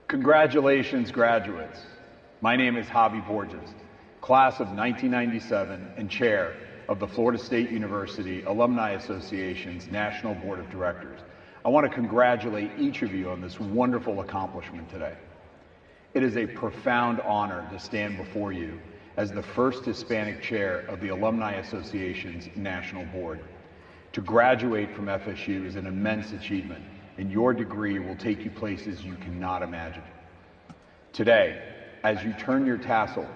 Congratulations, graduates. My name is Javi Borges, class of 1997 and chair of the Florida State University Alumni Association's National Board of Directors. I want to congratulate each of you on this wonderful accomplishment today. It is a profound honor to stand before you as the first Hispanic chair of the Alumni Association's National Board. To graduate from FSU is an immense achievement, and your degree will take you places you cannot imagine. Today, as you turn your tassel,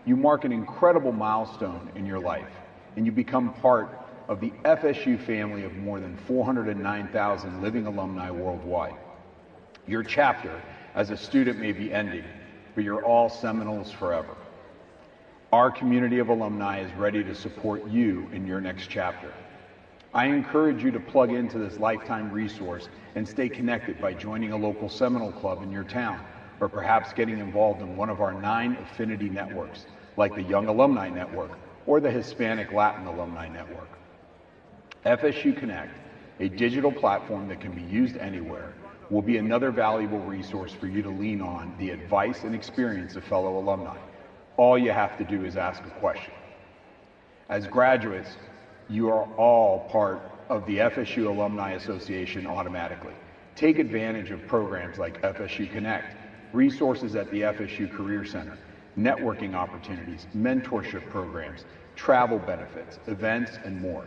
you mark an incredible milestone in your life, and you become part of the FSU family of more than 409,000 living alumni worldwide. Your chapter as a student may be ending, but you're all Seminoles forever. Our community of alumni is ready to support you in your next chapter. I encourage you to plug into this lifetime resource and stay connected by joining a local Seminole club in your town, or perhaps getting involved in one of our 9 affinity networks, like the Young Alumni Network or the Hispanic Latin Alumni Network. FSU Connect, a digital platform that can be used anywhere, will be another valuable resource for you to lean on the advice and experience of fellow alumni. All you have to do is ask a question. As graduates, you are all part of the FSU Alumni Association automatically. Take advantage of programs like FSU Connect, resources at the FSU Career Center, networking opportunities, mentorship programs, travel benefits, events, and more.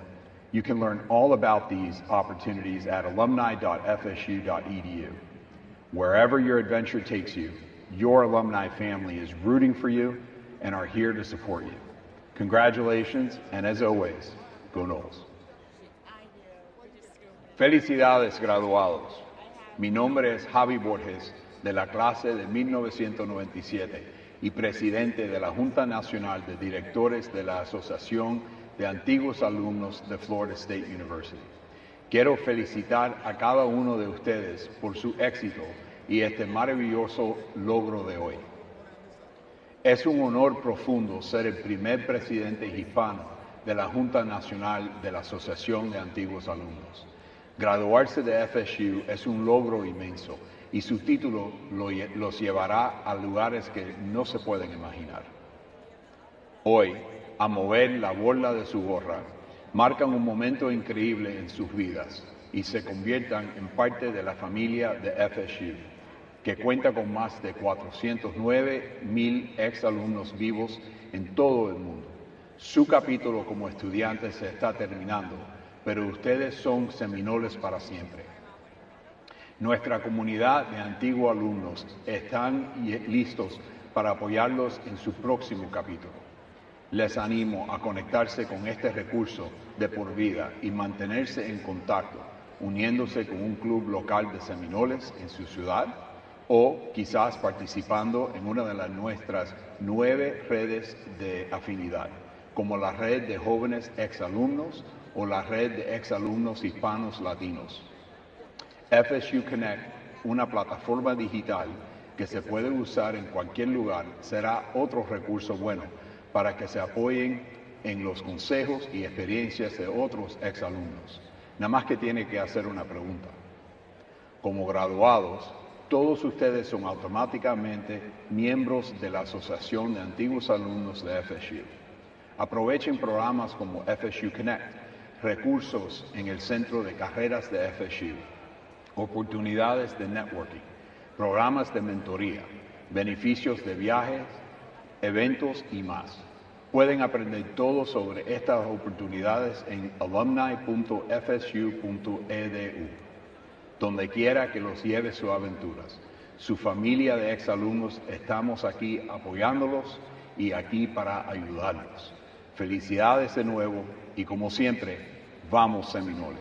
You can learn all about these opportunities at alumni.fsu.edu. Wherever your adventure takes you, your alumni family is rooting for you and are here to support you. Congratulations, and as always, go Noles. Felicidades, graduados. Mi nombre es Javi Borges, de la clase de 1997 y presidente de la Junta Nacional de Directores de la Asociación de Antiguos Alumnos de Florida State University. Quiero felicitar a cada uno de ustedes por su éxito y este maravilloso logro de hoy. Es un honor profundo ser el primer presidente hispano de la Junta Nacional de la Asociación de Antiguos Alumnos. Graduarse de FSU es un logro inmenso y su título los llevará a lugares que no se pueden imaginar. Hoy, a mover la borla de su gorra, marcan un momento increíble en sus vidas y se conviertan en parte de la familia de FSU, que cuenta con más de 409,000 exalumnos vivos en todo el mundo. Su capítulo como estudiante se está terminando, pero ustedes son seminoles para siempre. Nuestra comunidad de antiguos alumnos están listos para apoyarlos en su próximo capítulo. Les animo a conectarse con este recurso de por vida y mantenerse en contacto, uniéndose con un club local de seminoles en su ciudad o quizás participando en una de nuestras 9 redes de afinidad, como la red de jóvenes exalumnos o la red de exalumnos hispanos latinos. FSU Connect, una plataforma digital que se puede usar en cualquier lugar, será otro recurso bueno para que se apoyen en los consejos y experiencias de otros exalumnos. Nada más que tiene que hacer una pregunta. Como graduados, todos ustedes son automáticamente miembros de la Asociación de Antiguos Alumnos de FSU. Aprovechen programas como FSU Connect, recursos en el Centro de Carreras de FSU, oportunidades de networking, programas de mentoría, beneficios de viajes, eventos y más. Pueden aprender todo sobre estas oportunidades en alumni.fsu.edu. Donde quiera que los lleve sus aventuras. Su familia de exalumnos estamos aquí apoyándolos y aquí para ayudarlos. Felicidades de nuevo y como siempre, vamos Seminoles.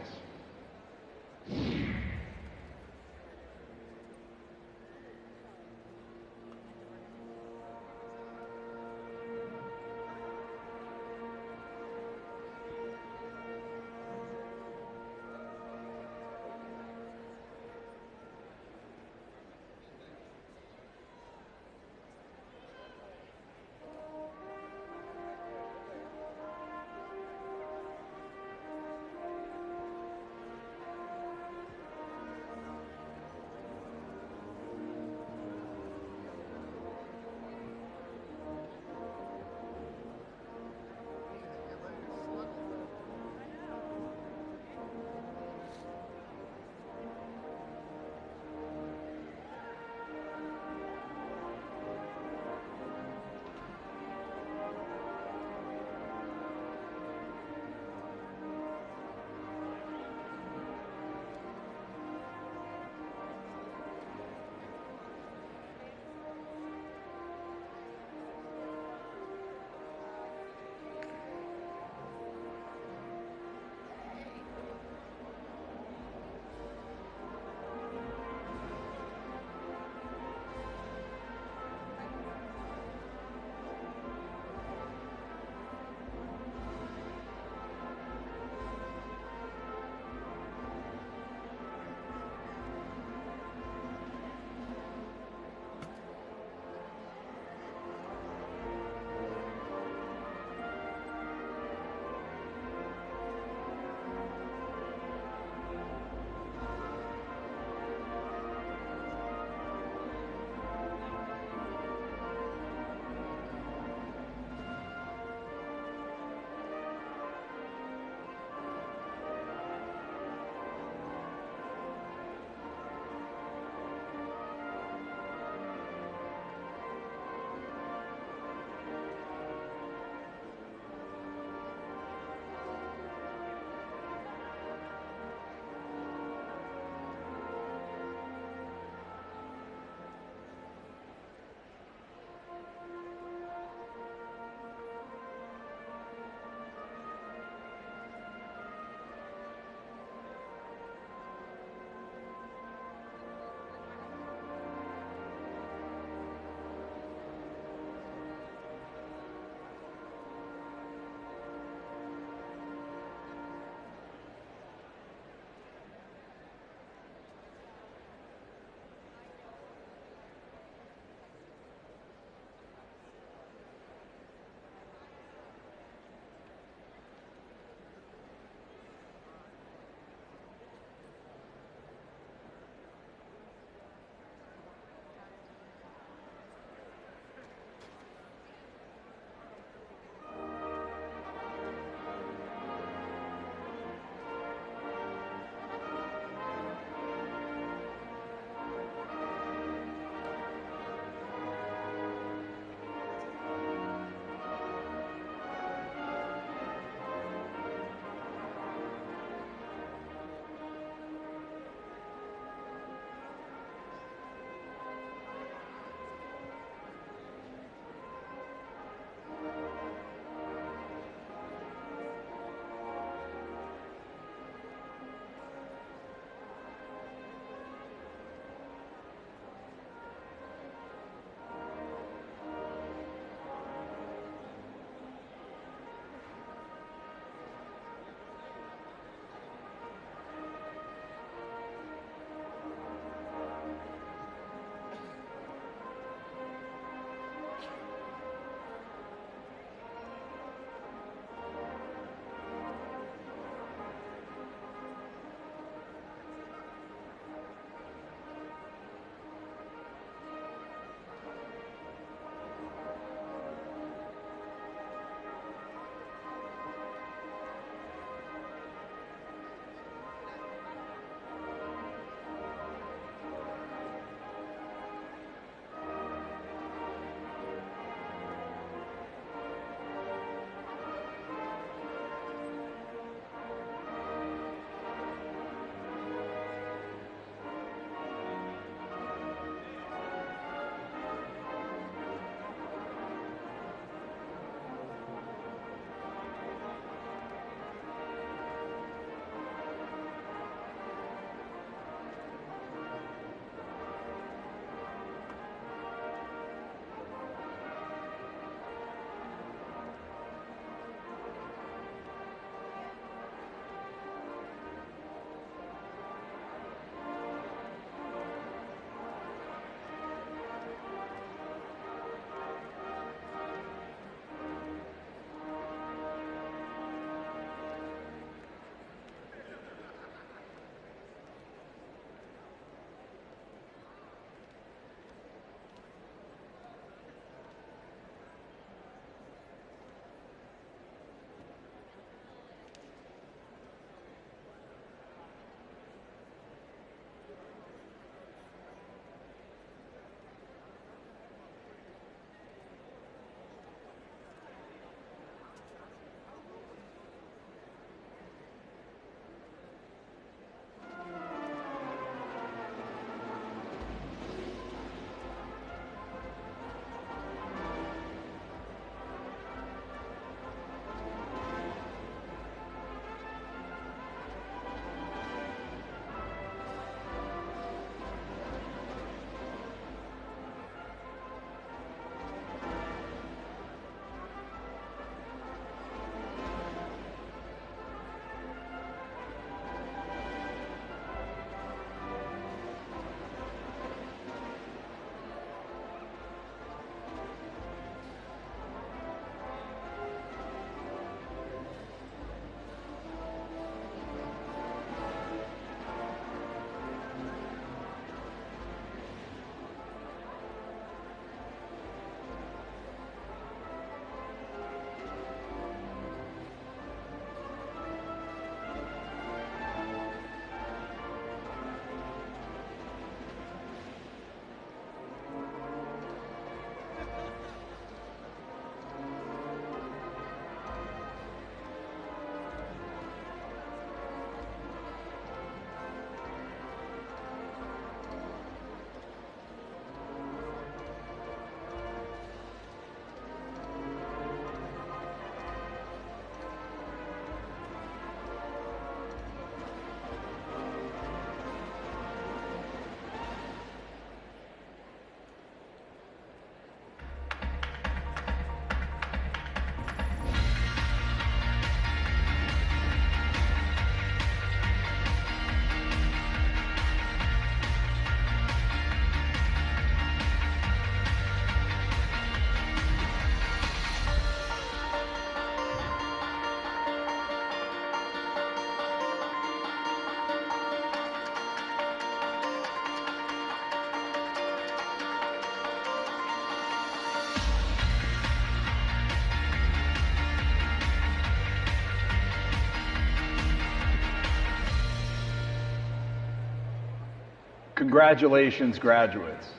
Congratulations, graduates.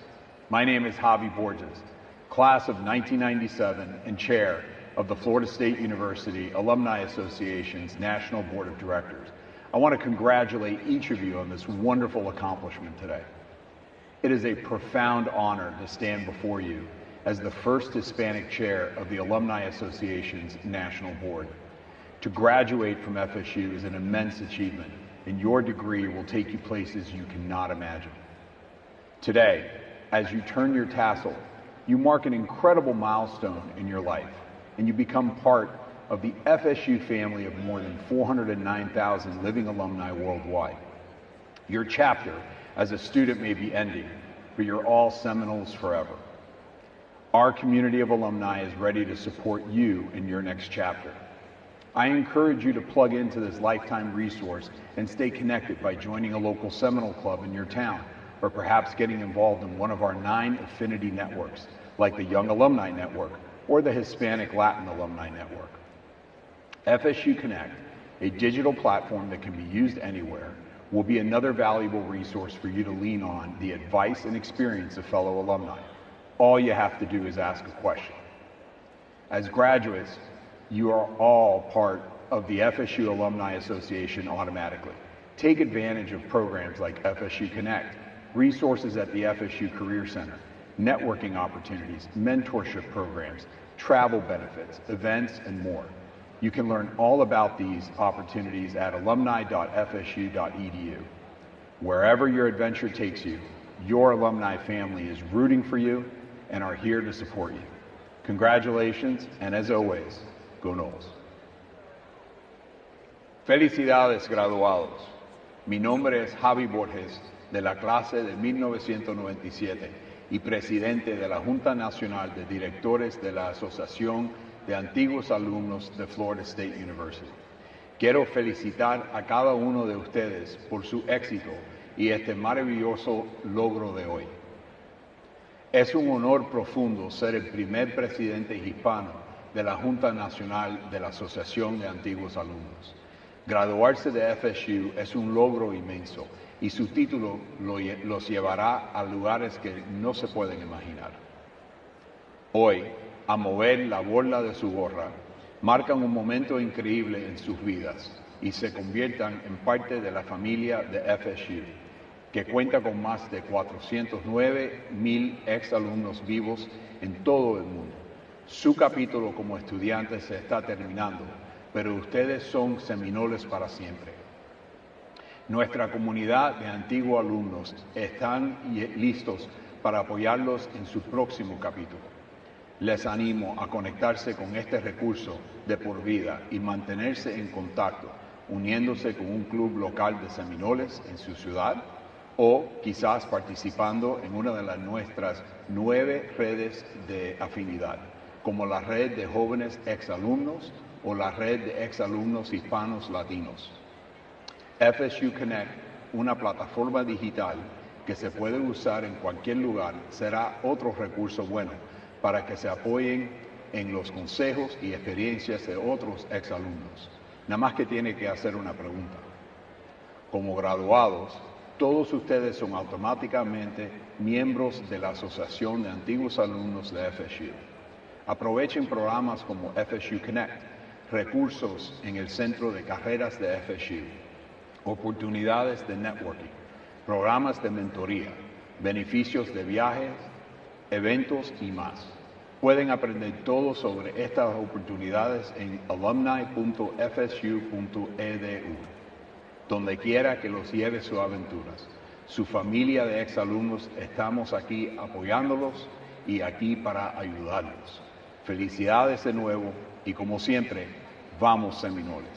My name is Javi Borges, class of 1997 and chair of the Florida State University Alumni Association's National Board of Directors. I want to congratulate each of you on this wonderful accomplishment today. It is a profound honor to stand before you as the first Hispanic chair of the Alumni Association's National Board. To graduate from FSU is an immense achievement, and your degree will take you places you cannot imagine. Today, as you turn your tassel, you mark an incredible milestone in your life, and you become part of the FSU family of more than 409,000 living alumni worldwide. Your chapter as a student may be ending, but you're all Seminoles forever. Our community of alumni is ready to support you in your next chapter. I encourage you to plug into this lifetime resource and stay connected by joining a local Seminole club in your town, or perhaps getting involved in one of our 9 affinity networks, like the Young Alumni Network or the Hispanic Latin Alumni Network. FSU Connect, a digital platform that can be used anywhere, will be another valuable resource for you to lean on the advice and experience of fellow alumni. All you have to do is ask a question. As graduates, you are all part of the FSU Alumni Association automatically. Take advantage of programs like FSU Connect, resources at the FSU Career Center, networking opportunities, mentorship programs, travel benefits, events, and more. You can learn all about these opportunities at alumni.fsu.edu. Wherever your adventure takes you, your alumni family is rooting for you and are here to support you. Congratulations, and as always, go Noles. Felicidades, graduados. Mi nombre es Javi Borges, de la clase de 1997 y presidente de la Junta Nacional de Directores de la Asociación de Antiguos Alumnos de Florida State University. Quiero felicitar a cada uno de ustedes por su éxito y este maravilloso logro de hoy. Es un honor profundo ser el primer presidente hispano de la Junta Nacional de la Asociación de Antiguos Alumnos. Graduarse de FSU es un logro inmenso y su título los llevará a lugares que no se pueden imaginar. Hoy, a mover la borla de su gorra, marcan un momento increíble en sus vidas y se conviertan en parte de la familia de FSU, que cuenta con más de 409,000 exalumnos vivos en todo el mundo. Su capítulo como estudiantes se está terminando, pero ustedes son seminoles para siempre. Nuestra comunidad de antiguos alumnos están listos para apoyarlos en su próximo capítulo. Les animo a conectarse con este recurso de por vida y mantenerse en contacto, uniéndose con un club local de seminoles en su ciudad o quizás participando en una de nuestras 9 redes de afinidad, como la red de jóvenes exalumnos o la red de exalumnos hispanos latinos. FSU Connect, una plataforma digital que se puede usar en cualquier lugar, será otro recurso bueno para que se apoyen en los consejos y experiencias de otros exalumnos. Nada más que tiene que hacer una pregunta. Como graduados, todos ustedes son automáticamente miembros de la Asociación de Antiguos Alumnos de FSU. Aprovechen programas como FSU Connect, recursos en el Centro de Carreras de FSU, oportunidades de networking, programas de mentoría, beneficios de viajes, eventos y más. Pueden aprender todo sobre estas oportunidades en alumni.fsu.edu. Donde quiera que los lleve sus aventuras. Su familia de exalumnos estamos aquí apoyándolos y aquí para ayudarlos. Felicidades de nuevo y como siempre, vamos Seminoles.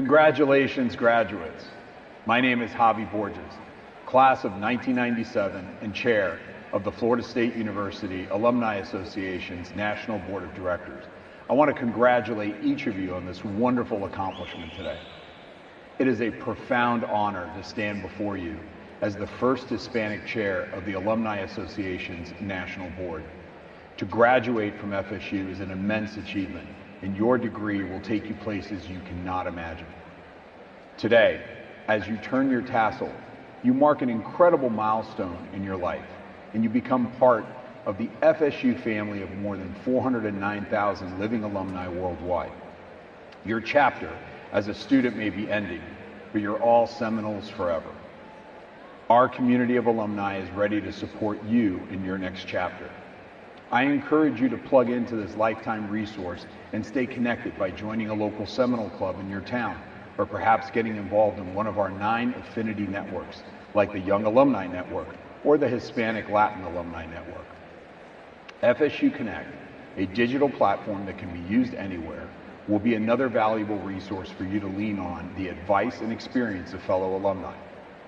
Congratulations, graduates. My name is Javi Borges, class of 1997 and chair of the Florida State University Alumni Association's National Board of Directors. I want to congratulate each of you on this wonderful accomplishment today. It is a profound honor to stand before you as the first Hispanic chair of the Alumni Association's National Board. To graduate from FSU is an immense achievement, and your degree will take you places you cannot imagine. Today, as you turn your tassel, you mark an incredible milestone in your life, and you become part of the FSU family of more than 409,000 living alumni worldwide. Your chapter as a student may be ending, but you're all Seminoles forever. Our community of alumni is ready to support you in your next chapter. I encourage you to plug into this lifetime resource and stay connected by joining a local Seminole club in your town, or perhaps getting involved in one of our 9 affinity networks, like the Young Alumni Network or the Hispanic Latin Alumni Network. FSU Connect, a digital platform that can be used anywhere, will be another valuable resource for you to lean on the advice and experience of fellow alumni.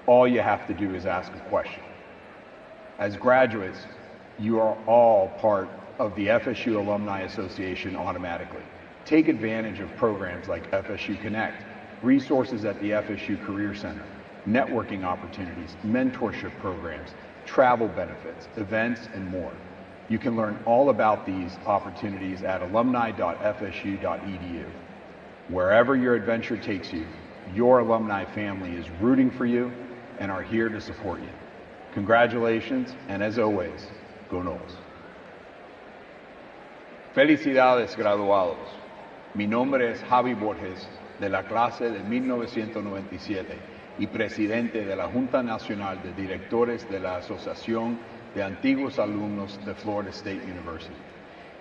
All you have to do is ask a question. As graduates, you are all part of the FSU Alumni Association automatically. Take advantage of programs like FSU Connect, resources at the FSU Career Center, networking opportunities, mentorship programs, travel benefits, events, and more. You can learn all about these opportunities at alumni.fsu.edu. Wherever your adventure takes you, your alumni family is rooting for you and are here to support you. Congratulations, and as always, go Noles. Felicidades, graduados. Mi nombre es Javi Borges, de la clase de 1997 y presidente de la Junta Nacional de Directores de la Asociación de Antiguos Alumnos de Florida State University.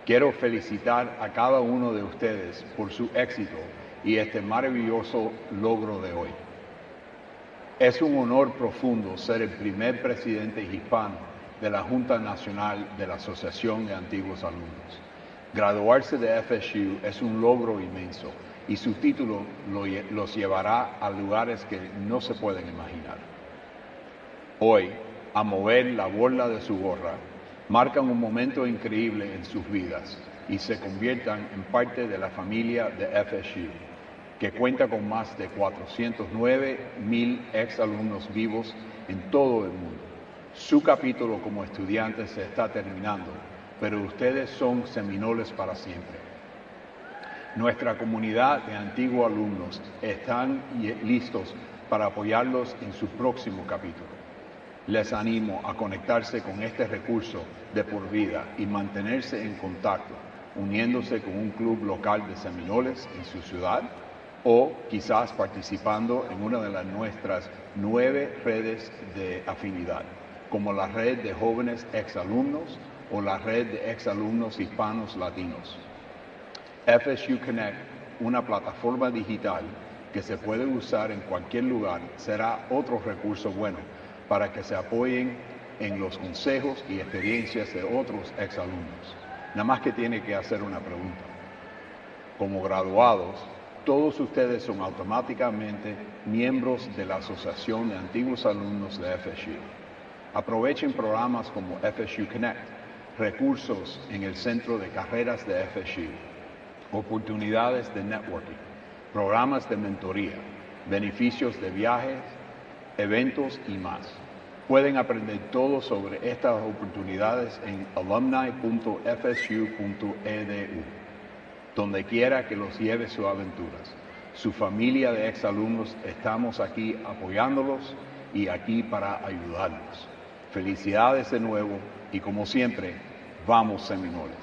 Quiero felicitar a cada uno de ustedes por su éxito y este maravilloso logro de hoy. Es un honor profundo ser el primer presidente hispano de la Junta Nacional de la Asociación de Antiguos Alumnos. Graduarse de FSU es un logro inmenso y su título los llevará a lugares que no se pueden imaginar. Hoy, a mover la borla de su gorra, marcan un momento increíble en sus vidas y se conviertan en parte de la familia de FSU, que cuenta con más de 409,000 exalumnos vivos en todo el mundo. Su capítulo como estudiantes se está terminando, pero ustedes son seminoles para siempre. Nuestra comunidad de antiguos alumnos están listos para apoyarlos en su próximo capítulo. Les animo a conectarse con este recurso de por vida y mantenerse en contacto, uniéndose con un club local de seminoles en su ciudad o quizás participando en una de nuestras 9 redes de afinidad, como la red de jóvenes exalumnos o la red de exalumnos hispanos latinos. FSU Connect, una plataforma digital que se puede usar en cualquier lugar, será otro recurso bueno para que se apoyen en los consejos y experiencias de otros exalumnos. Nada más que tiene que hacer una pregunta. Como graduados, todos ustedes son automáticamente miembros de la Asociación de Antiguos Alumnos de FSU. Aprovechen programas como FSU Connect, recursos en el Centro de Carreras de FSU, oportunidades de networking, programas de mentoría, beneficios de viajes, eventos y más. Pueden aprender todo sobre estas oportunidades en alumni.fsu.edu. Donde quiera que los lleve sus aventuras. Su familia de exalumnos estamos aquí apoyándolos y aquí para ayudarlos. Felicidades de nuevo y como siempre, vamos Seminoles.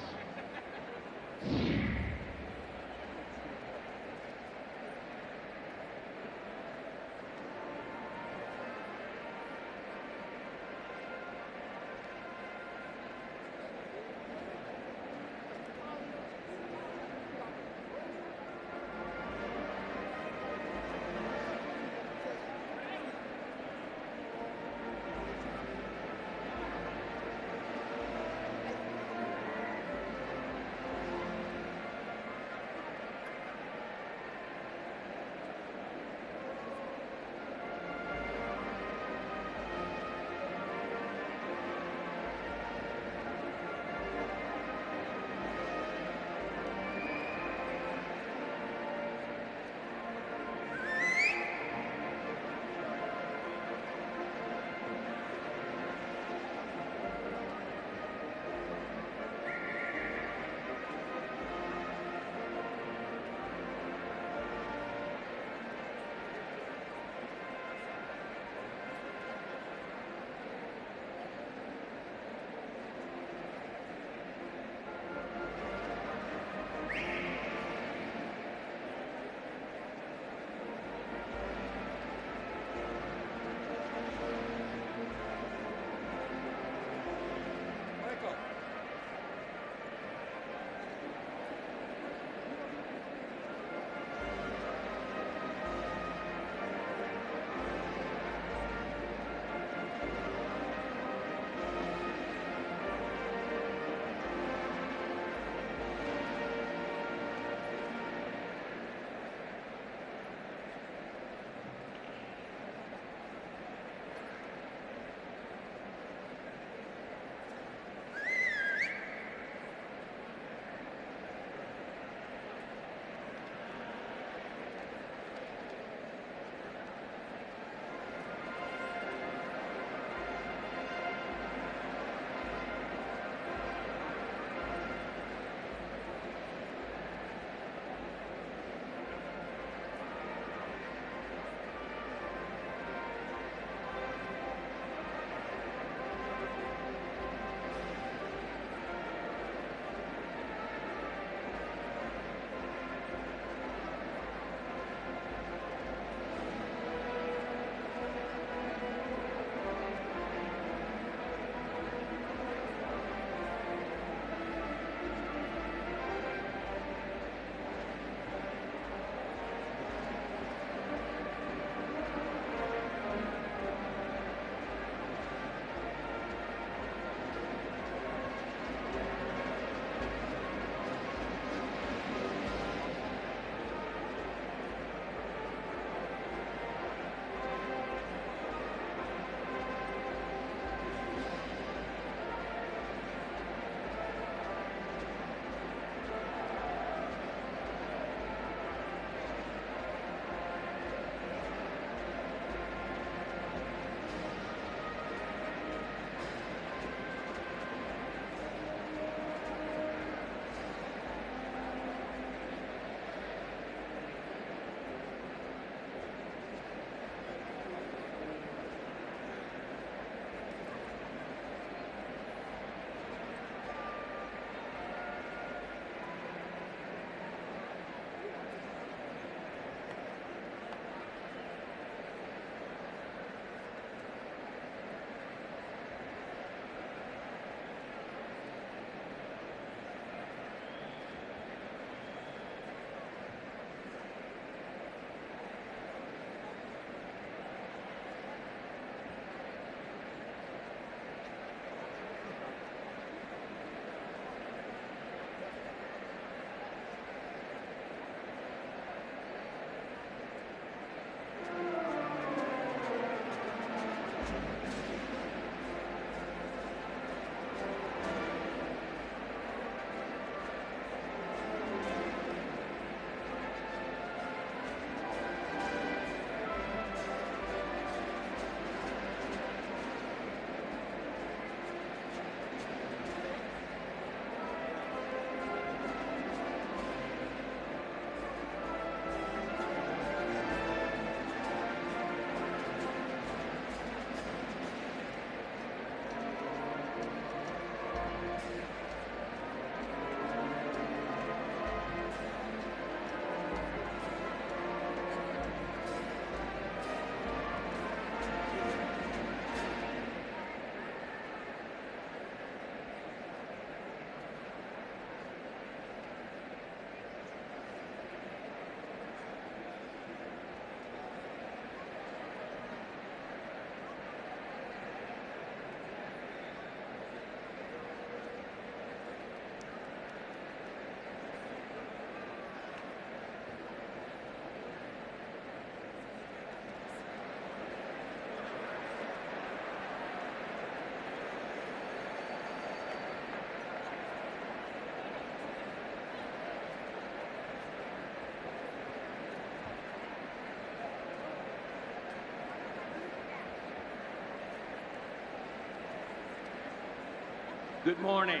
Good morning.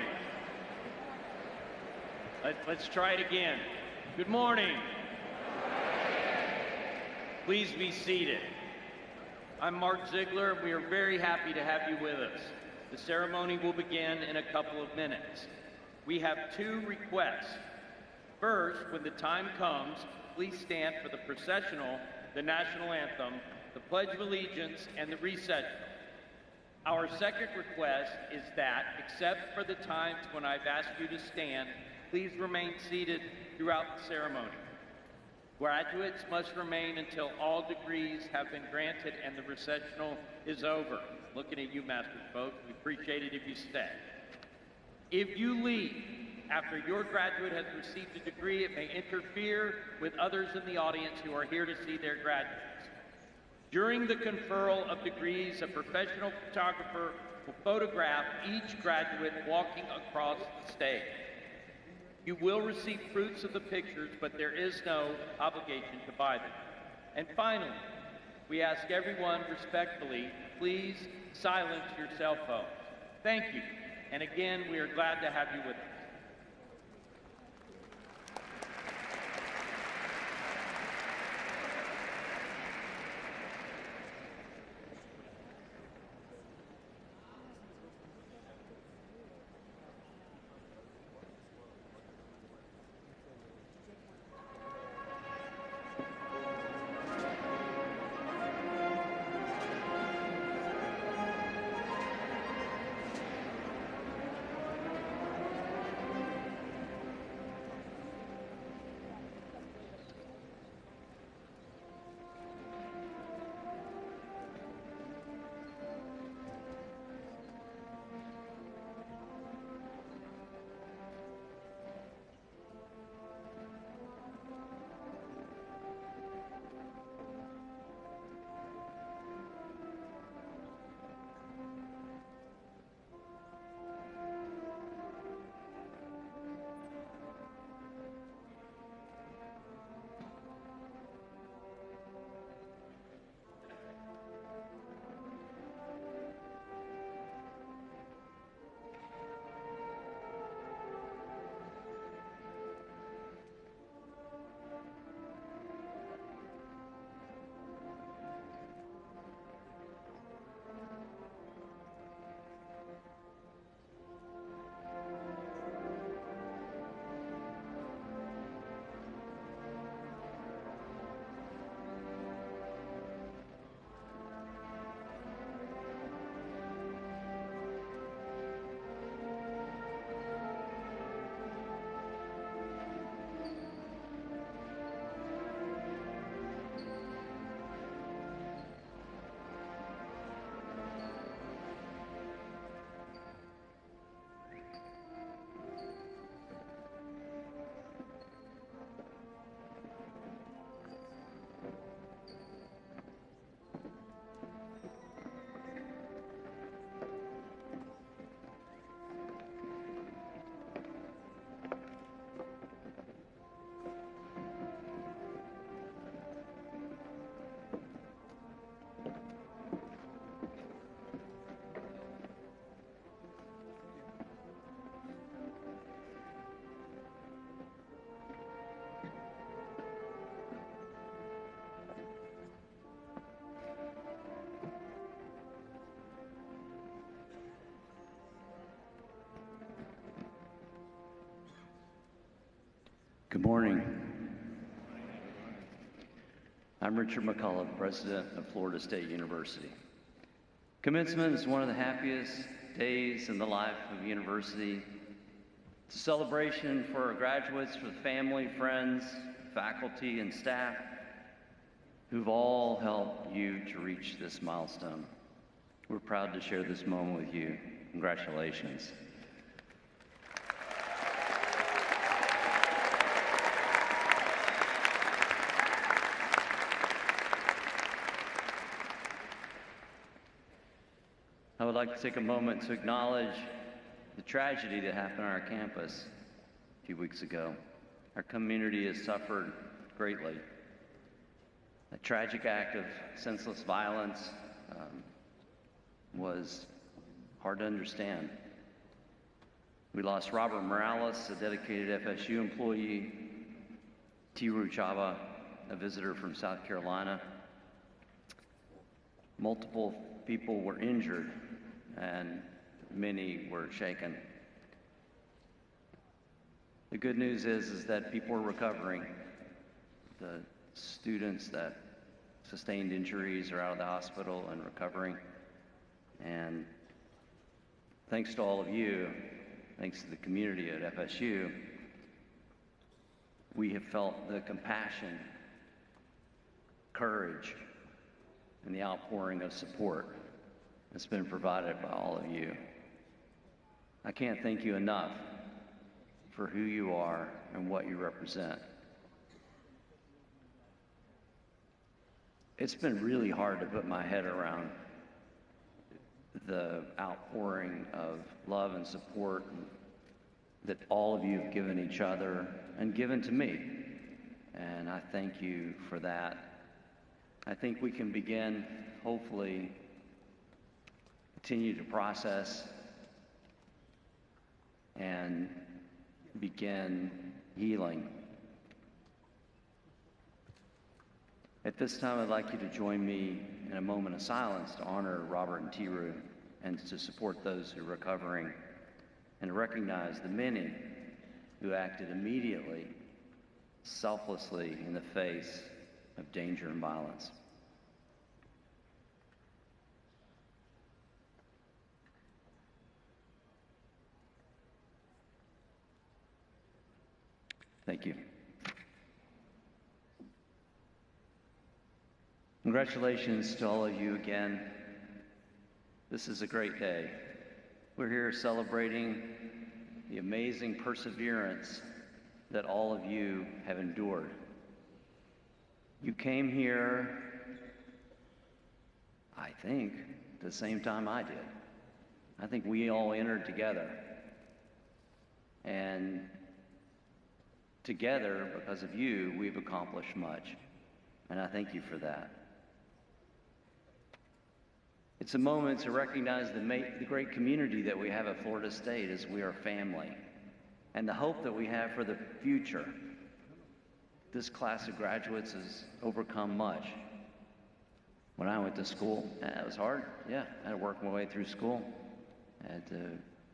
Let's try it again. Good morning. Please be seated. I'm Mark Ziegler. We are very happy to have you with us. The ceremony will begin in a couple of minutes. We have two requests. First, when the time comes, please stand for the processional, the national anthem, the Pledge of Allegiance, and the recessional. Our second request is that, except for the times when I've asked you to stand, please remain seated throughout the ceremony. Graduates must remain until all degrees have been granted and the recessional is over. Looking at you, Master's folks, we appreciate it if you stay. If you leave after your graduate has received a degree, it may interfere with others in the audience who are here to see their graduates. During the conferral of degrees, a professional photographer will photograph each graduate walking across the stage. You will receive proofs of the pictures, but there is no obligation to buy them. And finally, we ask everyone respectfully, please silence your cell phones. Thank you. And again, we are glad to have you with us. Good morning. I'm Richard McCullough, President of Florida State University. Commencement is one of the happiest days in the life of a university. It's a celebration for our graduates, for the family, friends, faculty, and staff who've all helped you to reach this milestone. We're proud to share this moment with you. Congratulations. I would like to take a moment to acknowledge the tragedy that happened on our campus a few weeks ago. Our community has suffered greatly. A tragic act of senseless violence was hard to understand. We lost Robert Morales, a dedicated FSU employee, Tiru Chava, a visitor from South Carolina. Multiple people were injured and many were shaken. The good news is that people are recovering. The students that sustained injuries are out of the hospital and recovering. And thanks to all of you, thanks to the community at FSU, we have felt the compassion, courage, and the outpouring of support that's been provided by all of you. I can't thank you enough for who you are and what you represent. It's been really hard to put my head around the outpouring of love and support that all of you have given each other and given to me. And I thank you for that. I think we can begin, hopefully, continue to process and begin healing. At this time, I'd like you to join me in a moment of silence to honor Robert and Tiru and to support those who are recovering and to recognize the many who acted immediately, selflessly in the face of danger and violence. Thank you. Congratulations to all of you again. This is a great day. We're here celebrating the amazing perseverance that all of you have endured. You came here, I think, at the same time I did. I think we all entered together. And together, because of you, we've accomplished much. And I thank you for that. It's a moment to recognize the great community that we have at Florida State as we are family, and the hope that we have for the future. This class of graduates has overcome much. When I went to school, it was hard. Yeah, I had to work my way through school. I had to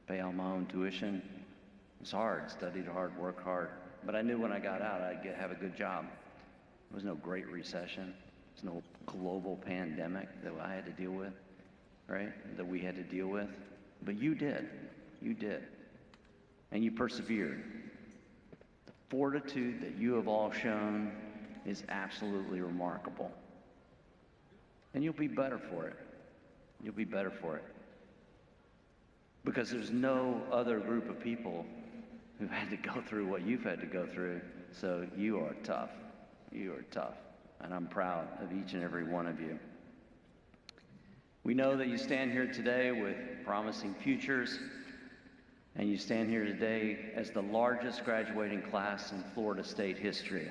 pay all my own tuition. It was hard, studied hard, worked hard. But I knew when I got out, I'd have a good job. There was no Great Recession. There was no global pandemic that I had to deal with, right? That we had to deal with. But you did. You did. And you persevered. The fortitude that you have all shown is absolutely remarkable. And you'll be better for it. You'll be better for it. Because there's no other group of people who've had to go through what you've had to go through. So you are tough. You are tough. And I'm proud of each and every one of you. We know that you stand here today with promising futures, and you stand here today as the largest graduating class in Florida State history.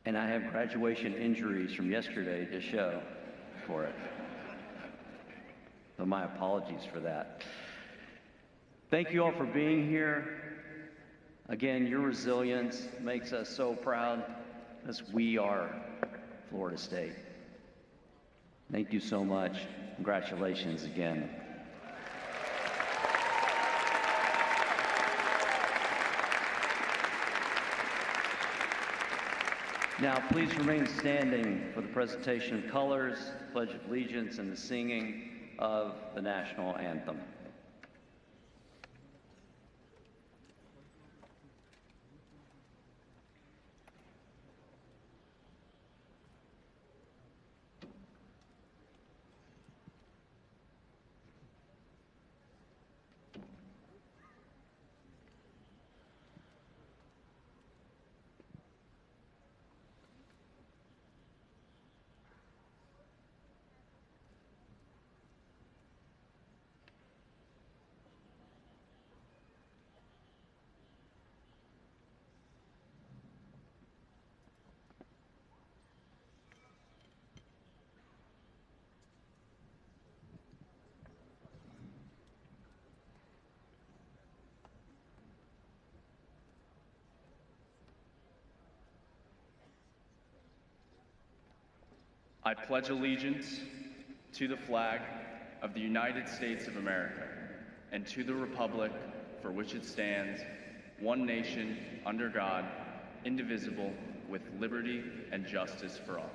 And I have graduation injuries from yesterday to show for it. So my apologies for that. Thank you all for being here. Again, your resilience makes us so proud as we are Florida State. Thank you so much. Congratulations again. Now, please remain standing for the presentation of colors, Pledge of Allegiance, and the singing of the national anthem. I pledge allegiance to the flag of the United States of America and to the republic for which it stands, one nation, under God, indivisible, with liberty and justice for all.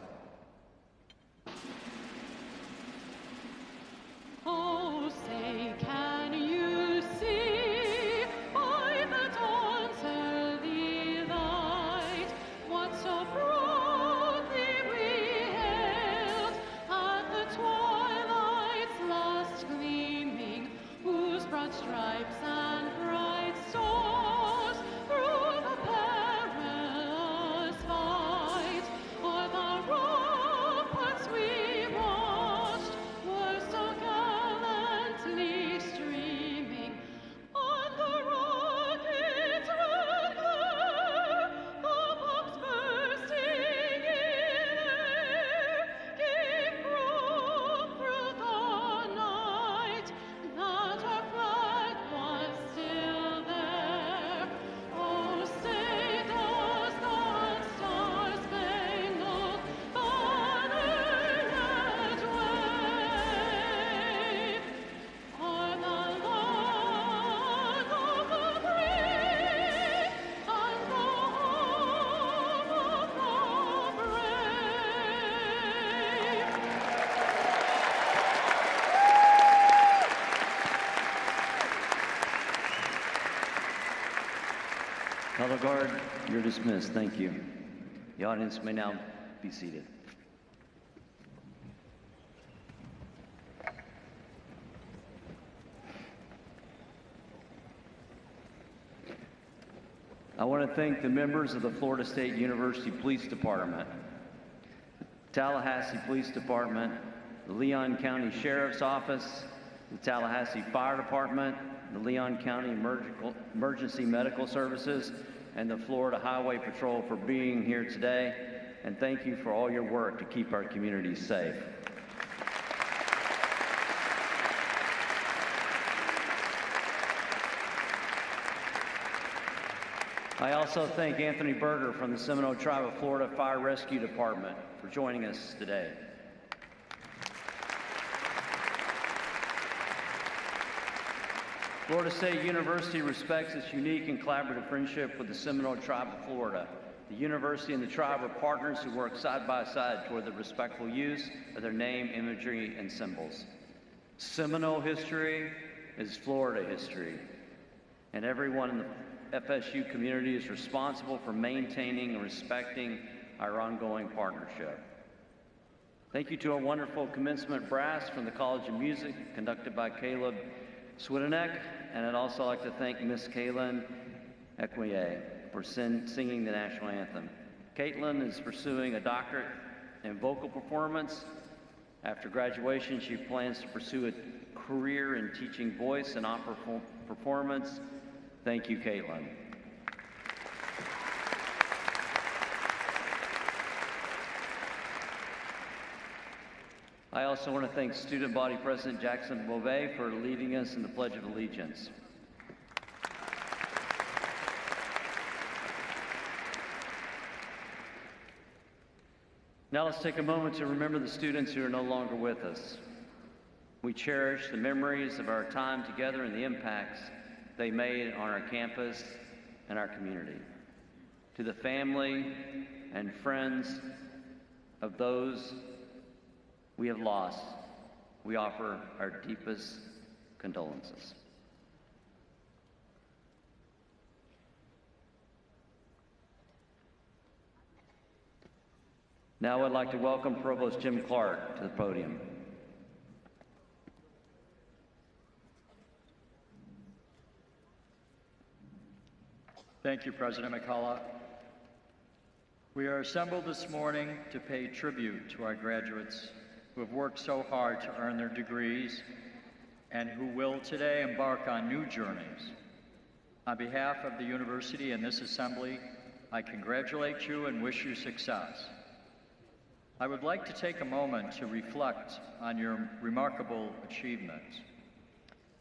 Oh, say, can you see by the dawn's early light what so proudly we hailed at the twilight's last gleaming, whose broad stripes and bright stars through the perilous fight o'er the ramparts we watched were so gallantly streaming on the rocket's red glare, the bombs bursting in air gave proof through the night that our flag was still there. Oh, say does that star-spangled banner yet wave o'er the land of the brave and the home of the brave? Color Guard, you're dismissed. Thank you. The audience may now be seated. I want to thank the members of the Florida State University Police Department, the Tallahassee Police Department, the Leon County Sheriff's Office, the Tallahassee Fire Department, the Leon County Emergency Medical Services, and the Florida Highway Patrol for being here today. And thank you for all your work to keep our communities safe. I also thank Anthony Berger from the Seminole Tribe of Florida Fire Rescue Department for joining us today. Florida State University respects its unique and collaborative friendship with the Seminole Tribe of Florida. The university and the tribe are partners who work side by side toward the respectful use of their name, imagery, and symbols. Seminole history is Florida history, and everyone in the FSU community is responsible for maintaining and respecting our ongoing partnership. Thank you to our wonderful commencement brass from the College of Music, conducted by Caleb Swidenek, and I'd also like to thank Miss Kaylin Equier for singing the national anthem. Caitlin is pursuing a doctorate in vocal performance. After graduation, she plans to pursue a career in teaching voice and opera performance. Thank you, Caitlin. I also want to thank Student Body President Jackson Beauvais for leading us in the Pledge of Allegiance. Now let's take a moment to remember the students who are no longer with us. We cherish the memories of our time together and the impacts they made on our campus and our community. To the family and friends of those we have lost, we offer our deepest condolences. Now I'd like to welcome Provost Jim Clark to the podium. Thank you, President McCullough. We are assembled this morning to pay tribute to our graduates who have worked so hard to earn their degrees and who will today embark on new journeys. On behalf of the university and this assembly, I congratulate you and wish you success. I would like to take a moment to reflect on your remarkable achievements.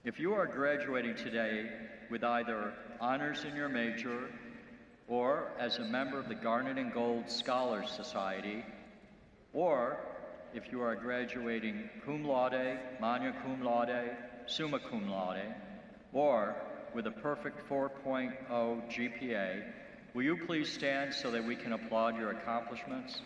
If you are graduating today with either honors in your major or as a member of the Garnet and Gold Scholars Society, or if you are graduating cum laude, magna cum laude, summa cum laude, or with a perfect 4.0 GPA, will you please stand so that we can applaud your accomplishments?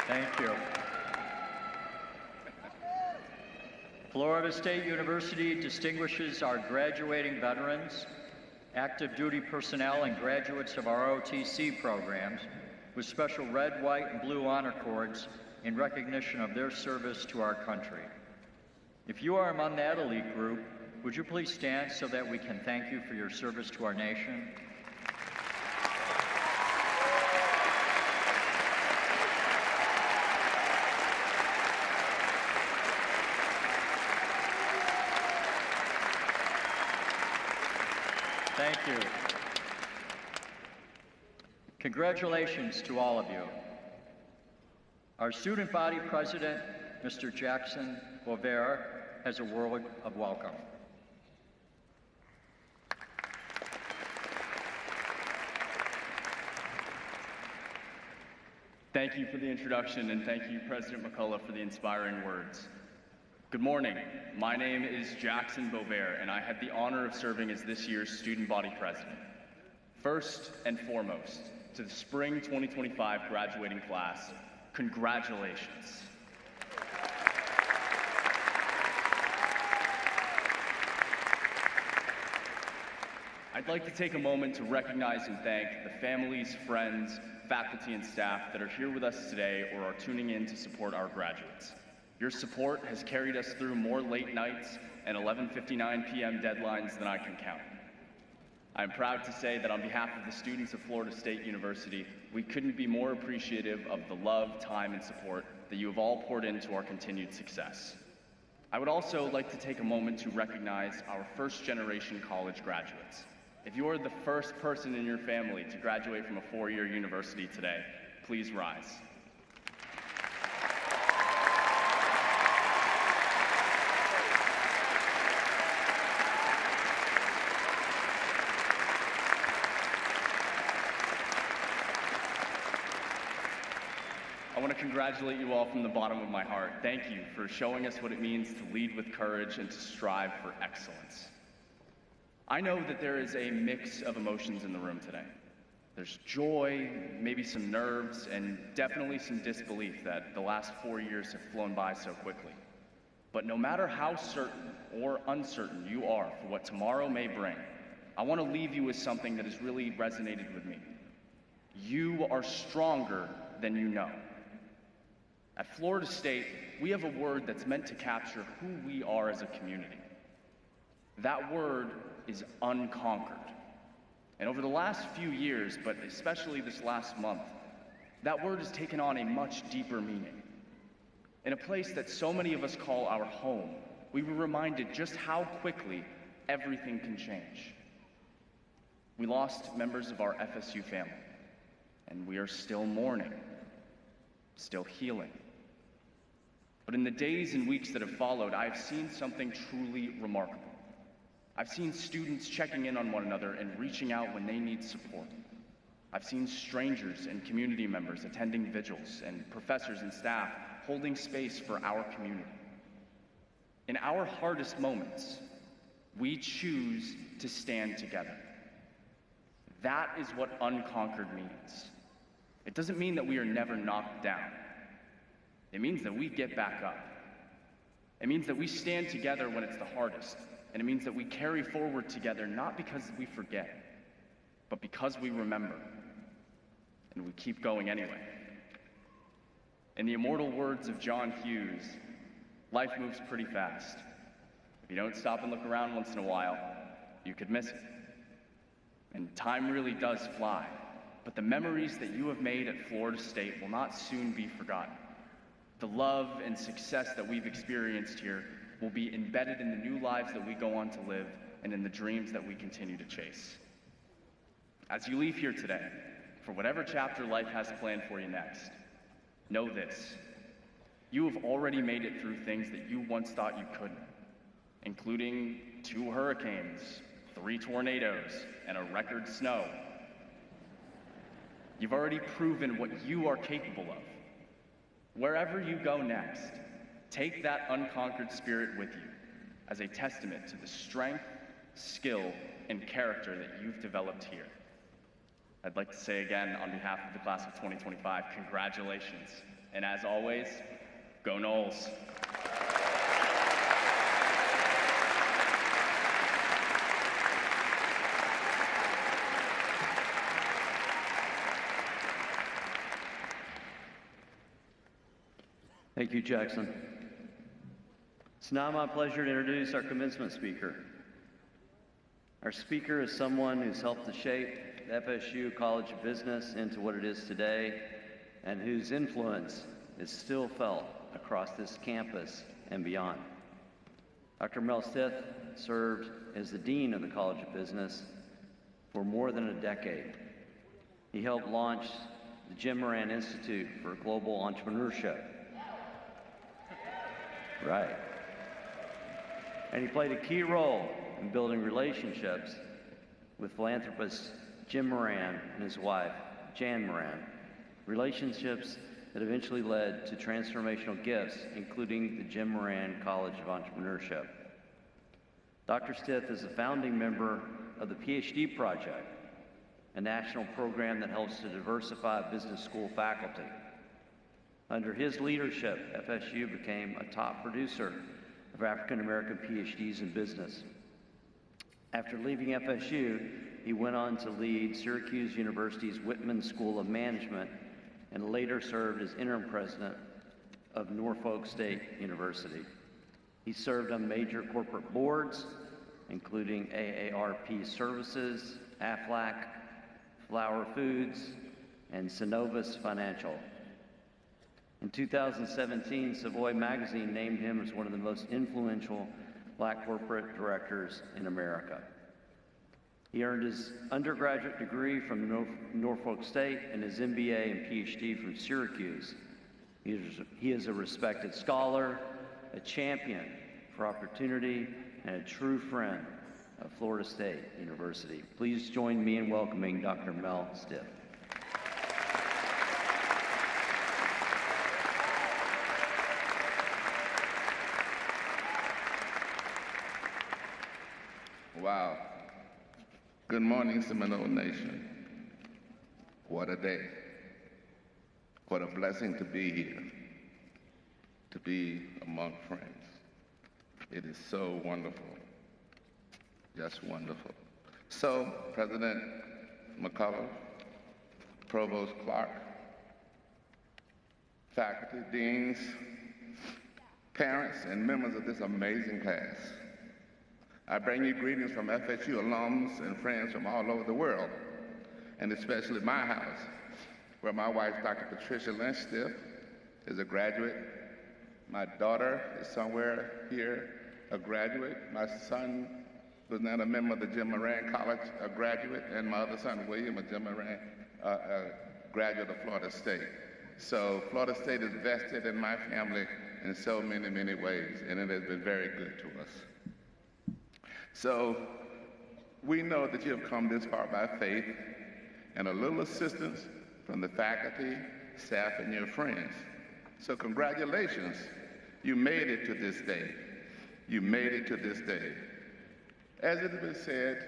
Thank you. Florida State University distinguishes our graduating veterans, active duty personnel, and graduates of our OTC programs with special red, white, and blue honor cords in recognition of their service to our country. If you are among that elite group, would you please stand so that we can thank you for your service to our nation? Thank you. Congratulations to all of you. Our student body president, Mr. Jackson Bover, has a word of welcome. Thank you for the introduction, and thank you, President McCullough, for the inspiring words. Good morning. My name is Jackson Bover, and I had the honor of serving as this year's student body president. First and foremost, to the spring 2025 graduating class, congratulations. I'd like to take a moment to recognize and thank the families, friends, faculty, and staff that are here with us today or are tuning in to support our graduates. Your support has carried us through more late nights and 11:59 p.m. deadlines than I can count. I'm proud to say that on behalf of the students of Florida State University, we couldn't be more appreciative of the love, time, and support that you have all poured into our continued success. I would also like to take a moment to recognize our first-generation college graduates. If you are the first person in your family to graduate from a four-year university today, please rise. I want to congratulate you all from the bottom of my heart. Thank you for showing us what it means to lead with courage and to strive for excellence. I know that there is a mix of emotions in the room today. There's joy, maybe some nerves, and definitely some disbelief that the last 4 years have flown by so quickly. But no matter how certain or uncertain you are for what tomorrow may bring, I want to leave you with something that has really resonated with me. You are stronger than you know. At Florida State, we have a word that's meant to capture who we are as a community. That word is unconquered. And over the last few years, but especially this last month, that word has taken on a much deeper meaning. In a place that so many of us call our home, we were reminded just how quickly everything can change. We lost members of our FSU family, and we are still mourning, still healing. But in the days and weeks that have followed, I've seen something truly remarkable. I've seen students checking in on one another and reaching out when they need support. I've seen strangers and community members attending vigils and professors and staff holding space for our community. In our hardest moments, we choose to stand together. That is what unconquered means. It doesn't mean that we are never knocked down. It means that we get back up. It means that we stand together when it's the hardest. And it means that we carry forward together not because we forget, but because we remember. And we keep going anyway. In the immortal words of John Hughes, life moves pretty fast. If you don't stop and look around once in a while, you could miss it. And time really does fly. But the memories that you have made at Florida State will not soon be forgotten. The love and success that we've experienced here will be embedded in the new lives that we go on to live and in the dreams that we continue to chase. As you leave here today, for whatever chapter life has planned for you next, know this: you have already made it through things that you once thought you couldn't, including 2 hurricanes, 3 tornadoes, and a record snow. You've already proven what you are capable of. Wherever you go next, take that unconquered spirit with you as a testament to the strength, skill, and character that you've developed here. I'd like to say again, on behalf of the class of 2025, congratulations. And as always, go Noles. Thank you, Jackson. It's now my pleasure to introduce our commencement speaker. Our speaker is someone who's helped to shape the FSU College of Business into what it is today, and whose influence is still felt across this campus and beyond. Dr. Mel Stith served as the Dean of the College of Business for more than a decade. He helped launch the Jim Moran Institute for Global Entrepreneurship. Right. And he played a key role in building relationships with philanthropist Jim Moran and his wife, Jan Moran, relationships that eventually led to transformational gifts, including the Jim Moran College of Entrepreneurship. Dr. Stith is a founding member of the PhD Project, a national program that helps to diversify business school faculty. Under his leadership, FSU became a top producer of African-American PhDs in business. After leaving FSU, he went on to lead Syracuse University's Whitman School of Management and later served as interim president of Norfolk State University. He served on major corporate boards, including AARP Services, Aflac, Flower Foods, and Synovus Financial. In 2017, Savoy magazine named him as one of the most influential Black corporate directors in America. He earned his undergraduate degree from Norfolk State and his MBA and PhD from Syracuse. He is a respected scholar, a champion for opportunity, and a true friend of Florida State University. Please join me in welcoming Dr. Mel Stith. Wow. Good morning, Seminole Nation. What a day. What a blessing to be here, to be among friends. It is so wonderful, just wonderful. So, President McCullough, Provost Clark, faculty, deans, parents, and members of this amazing class, I bring you greetings from FSU alums and friends from all over the world, and especially my house, where my wife, Dr. Patricia Lynch Stith, is a graduate. My daughter is somewhere here, a graduate. My son was now a member of the Jim Moran College, a graduate, and my other son, William, a Jim Moran, a graduate of Florida State. So Florida State is vested in my family in so many, many ways, and it has been very good to us. So we know that you have come this far by faith and a little assistance from the faculty, staff, and your friends. So congratulations, you made it to this day. You made it to this day. As it has been said,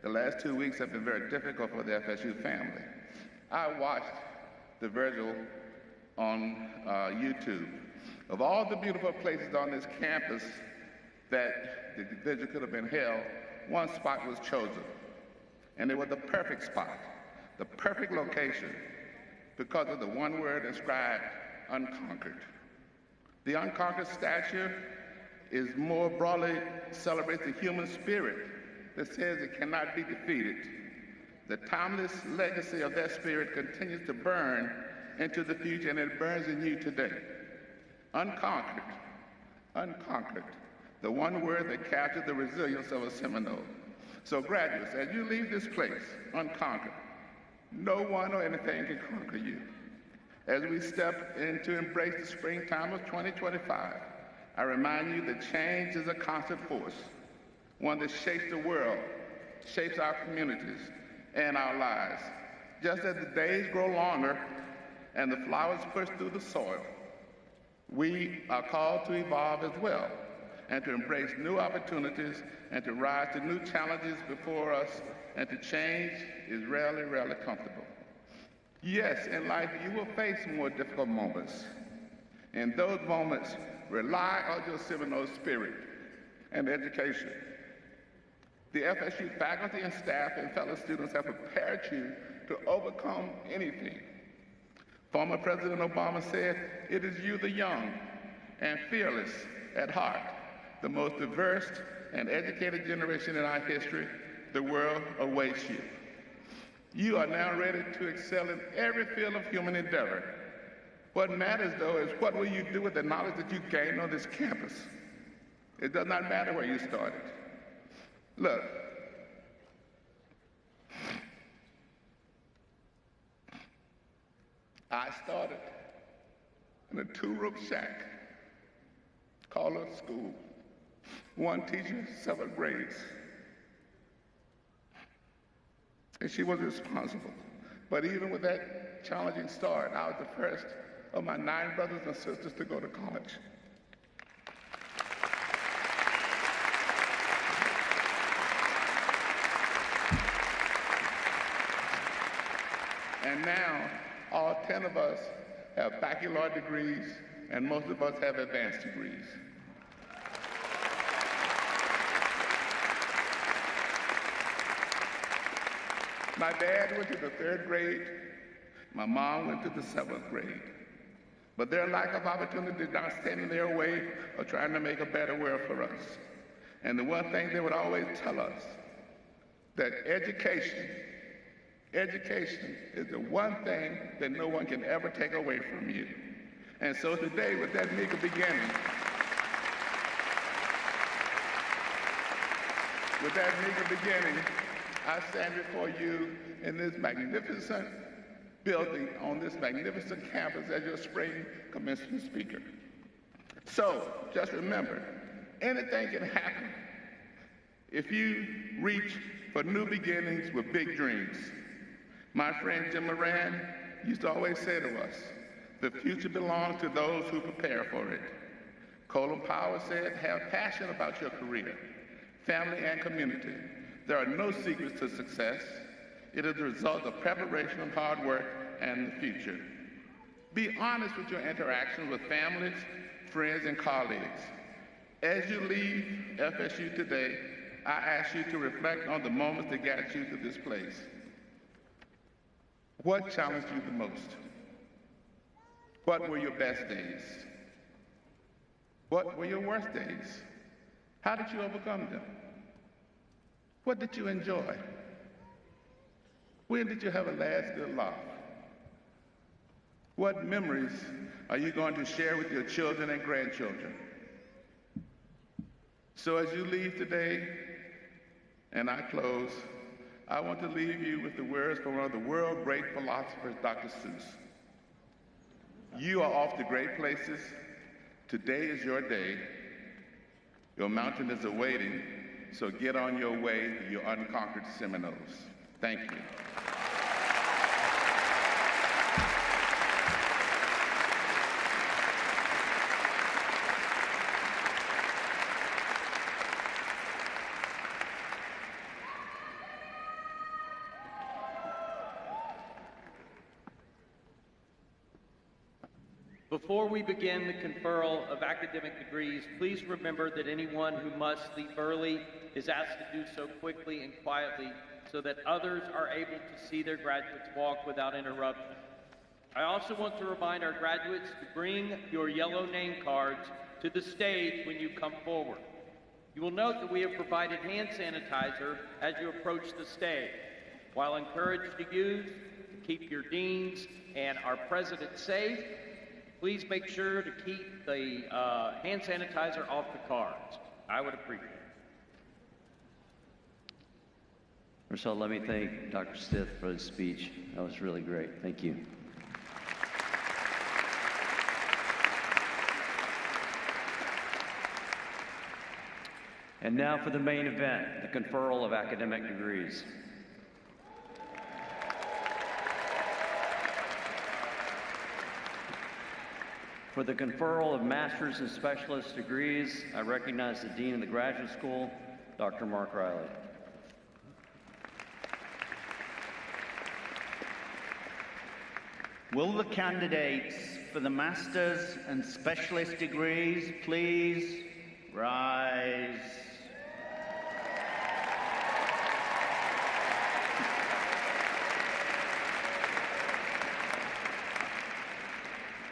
the last 2 weeks have been very difficult for the FSU family. I watched the Virgil on YouTube. Of all the beautiful places on this campus that the vigil could have been held, one spot was chosen. And it was the perfect spot, the perfect location, because of the one word inscribed, unconquered. The unconquered statue is more broadly celebrates the human spirit that says it cannot be defeated. The timeless legacy of that spirit continues to burn into the future, and it burns in you today. Unconquered, unconquered. The one word that captures the resilience of a Seminole. So graduates, as you leave this place unconquered, no one or anything can conquer you. As we step in to embrace the springtime of 2025, I remind you that change is a constant force, one that shapes the world, shapes our communities, and our lives. Just as the days grow longer and the flowers push through the soil, we are called to evolve as well and to embrace new opportunities and to rise to new challenges before us, and to change is rarely, rarely comfortable. Yes, in life you will face more difficult moments. In those moments, rely on your Seminole spirit and education. The FSU faculty and staff and fellow students have prepared you to overcome anything. Former President Obama said, "It is you, the young and fearless at heart, the most diverse and educated generation in our history. The world awaits you." You are now ready to excel in every field of human endeavor. What matters, though, is what will you do with the knowledge that you gained on this campus? It does not matter where you started. Look, I started in a two-room shack called a school. One teacher, 7 grades. And she was responsible. But even with that challenging start, I was the first of my 9 brothers and sisters to go to college. And now, all 10 of us have baccalaureate degrees, and most of us have advanced degrees. My dad went to the 3rd grade. My mom went to the 7th grade. But their lack of opportunity did not stand in their way of trying to make a better world for us. And the one thing they would always tell us, that education is the one thing that no one can ever take away from you. And so today, with that meager beginning, I stand before you in this magnificent building on this magnificent campus as your spring commencement speaker. So just remember, anything can happen if you reach for new beginnings with big dreams. My friend Jim Moran used to always say to us, "The future belongs to those who prepare for it." Colin Powell said, "Have passion about your career, family, and community. There are no secrets to success. It is the result of preparation and hard work and the future." Be honest with your interactions with families, friends, and colleagues. As you leave FSU today, I ask you to reflect on the moments that got you to this place. What challenged you the most? What were your best days? What were your worst days? How did you overcome them? What did you enjoy? When did you have a last good laugh? What memories are you going to share with your children and grandchildren? So as you leave today, and I close, I want to leave you with the words from one of the world's great philosophers, Dr. Seuss. You are off to great places. Today is your day. Your mountain is awaiting, so get on your way to your unconquered Seminoles. Thank you. Before we begin the conferral of academic degrees, please remember that anyone who must leave early is asked to do so quickly and quietly so that others are able to see their graduates walk without interruption. I also want to remind our graduates to bring your yellow name cards to the stage when you come forward. You will note that we have provided hand sanitizer as you approach the stage. While encouraged to use to keep your deans and our president safe, please make sure to keep the hand sanitizer off the cards. I would appreciate it. So let me thank Dr. Stith for his speech. That was really great. Thank you. And now for the main event, the conferral of academic degrees. For the conferral of master's and specialist degrees, I recognize the Dean of the Graduate School, Dr. Mark Riley. Will the candidates for the master's and specialist degrees please rise?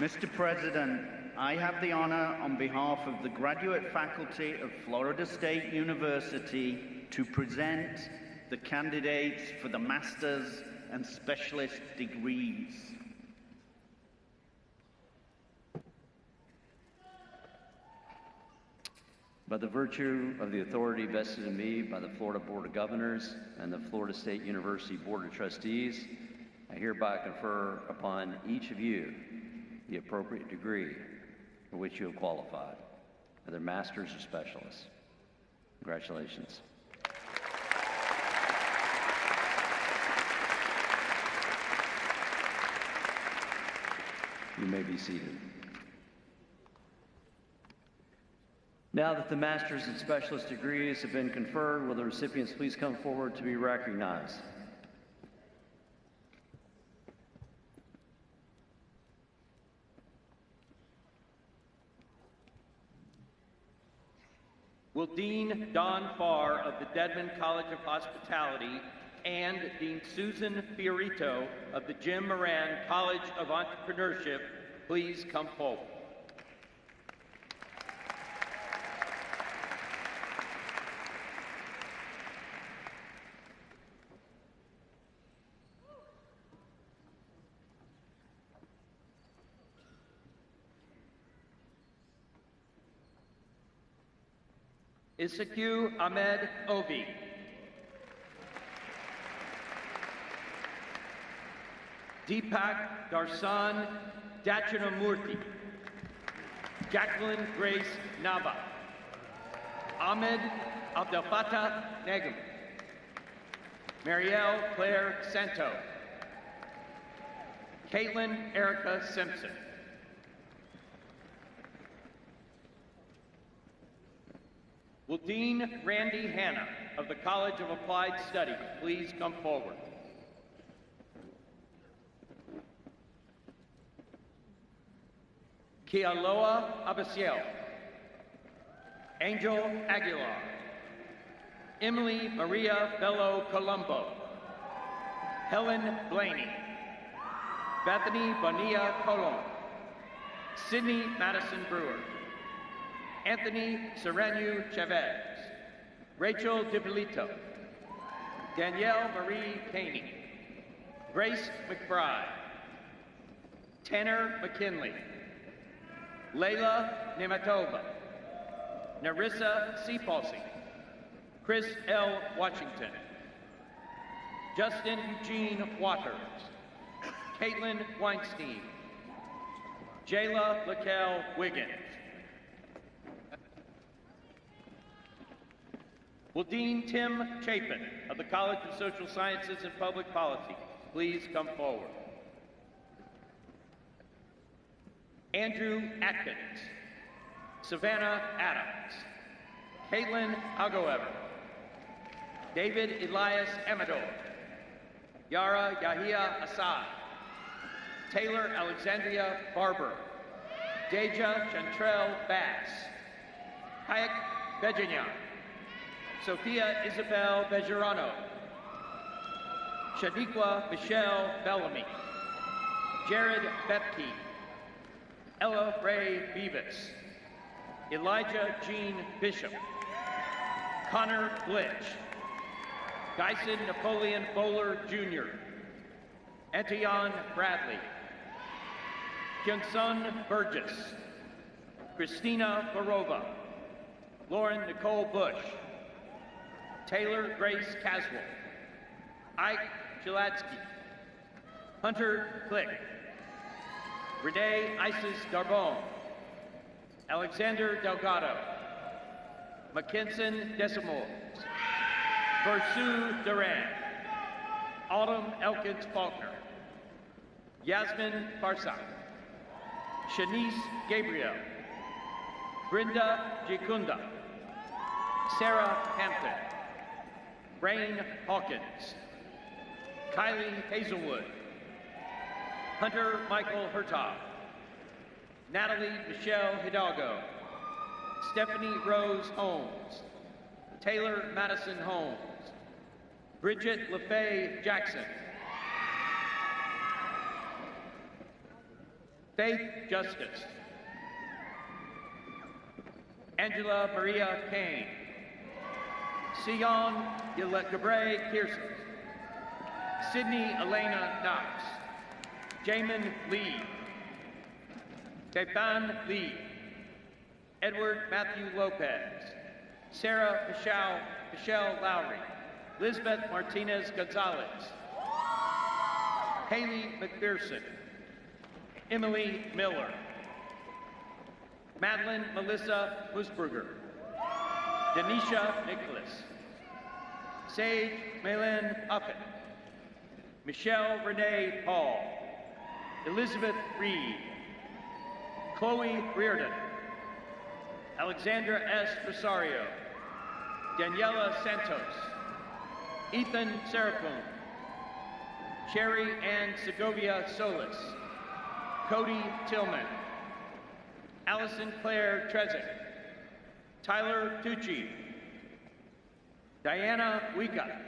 Mr. President, I have the honor on behalf of the graduate faculty of Florida State University to present the candidates for the master's and specialist degrees. By the virtue of the authority vested in me by the Florida Board of Governors and the Florida State University Board of Trustees, I hereby confer upon each of you the appropriate degree for which you have qualified, whether masters or specialists. Congratulations. You may be seated. Now that the master's and specialist degrees have been conferred, will the recipients please come forward to be recognized? Will Dean Don Farr of the Dedman College of Hospitality and Dean Susan Fiorito of the Jim Moran College of Entrepreneurship please come forward? Isaku Ahmed Obi. Deepak Darsan Dachinamurthy. Jacqueline Grace Nava. Ahmed Abdelfatah Negum. Marielle Claire Santo. Caitlin Erica Simpson. Will Dean Randy Hanna of the College of Applied Studies please come forward? Kealoha Abasiel. Angel Aguilar. Emily Maria Bello Colombo. Helen Blaney. Bethany Bonilla Colon. Sydney Madison Brewer. Anthony Serenu Chavez. Rachel DiPolito. Danielle Marie Caney. Grace McBride. Tanner McKinley. Layla Nematova. Narissa Sepulsi. Chris L. Washington. Justin Eugene Waters. Caitlin Weinstein. Jayla Laquel Wiggins. Will Dean Tim Chapin of the College of Social Sciences and Public Policy please come forward? Andrew Atkins. Savannah Adams. Caitlin Agoever. David Elias Amador. Yara Yahia Assad. Taylor Alexandria Barber. Deja Chantrell Bass. Hayek Bejanyan. Sophia Isabel Bejerano. Shaniqua Michelle Bellamy. Jared Bethke. Ella Ray Beavis. Elijah Jean Bishop. Connor Glitch. Dyson Napoleon Bowler Jr. Antion Bradley. Kyungsun Burgess. Christina Barova. Lauren Nicole Bush. Taylor Grace Caswell. Ike Jelatsky, Hunter Click, Renee Isis Darbon, Alexander Delgado, Mackinson Desimores, Versu Duran, Autumn Elkins Faulkner, Yasmin Farsak, Shanice Gabriel, Brenda Jikunda, Sarah Hampton, Rain Hawkins, Kylie Hazelwood, Hunter Michael Hertog, Natalie Michelle Hidalgo, Stephanie Rose Holmes, Taylor Madison Holmes, Bridget LaFay Jackson, Faith Justice, Angela Maria Kane, Sion Gabre Pearson, Sydney Elena Knox, Jamin Lee, Pepan Lee, Edward Matthew Lopez, Sarah Michelle Lowry, Lisbeth Martinez Gonzalez, Haley McPherson, Emily Miller, Madeline Melissa Musburger, Denisha Nicholas, Sage Malin Uppett, Michelle Renee Hall, Elizabeth Reed, Chloe Reardon, Alexandra S. Rosario, Daniela Santos, Ethan Serafun, Sherry Ann Segovia Solis, Cody Tillman, Allison Claire Trezek, Tyler Tucci, Diana Wika,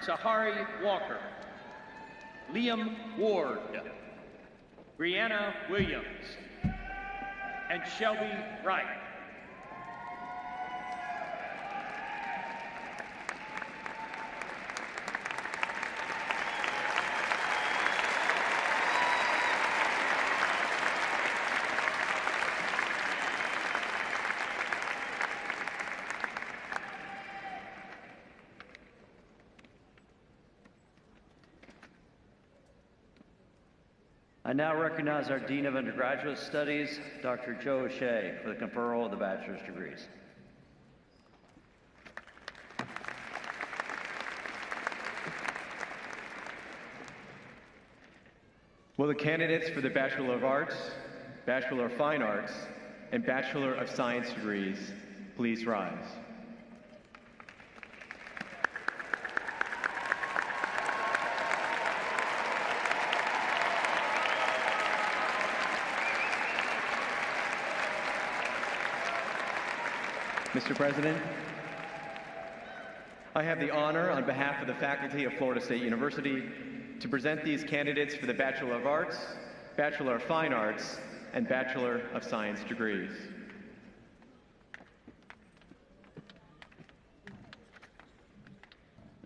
Sahari Walker, Liam Ward, Brianna Williams, and Shelby Wright. I now recognize our Dean of Undergraduate Studies, Dr. Joe O'Shea, for the conferral of the bachelor's degrees. Will the candidates for the Bachelor of Arts, Bachelor of Fine Arts, and Bachelor of Science degrees please rise? Mr. President, I have the honor on behalf of the faculty of Florida State University to present these candidates for the Bachelor of Arts, Bachelor of Fine Arts, and Bachelor of Science degrees.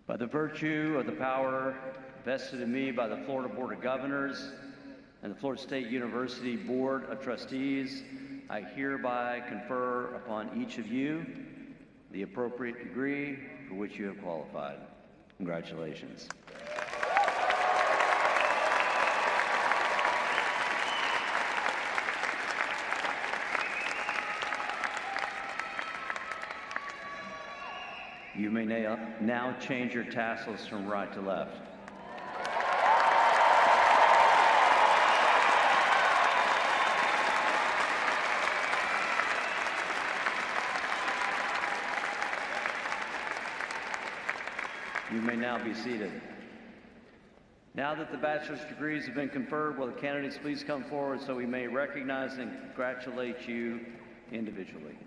By the virtue of the power vested in me by the Florida Board of Governors and the Florida State University Board of Trustees, I hereby confer upon each of you the appropriate degree for which you have qualified. Congratulations. You may now change your tassels from right to left. You may now be seated. Now that the bachelor's degrees have been conferred, will the candidates please come forward so we may recognize and congratulate you individually.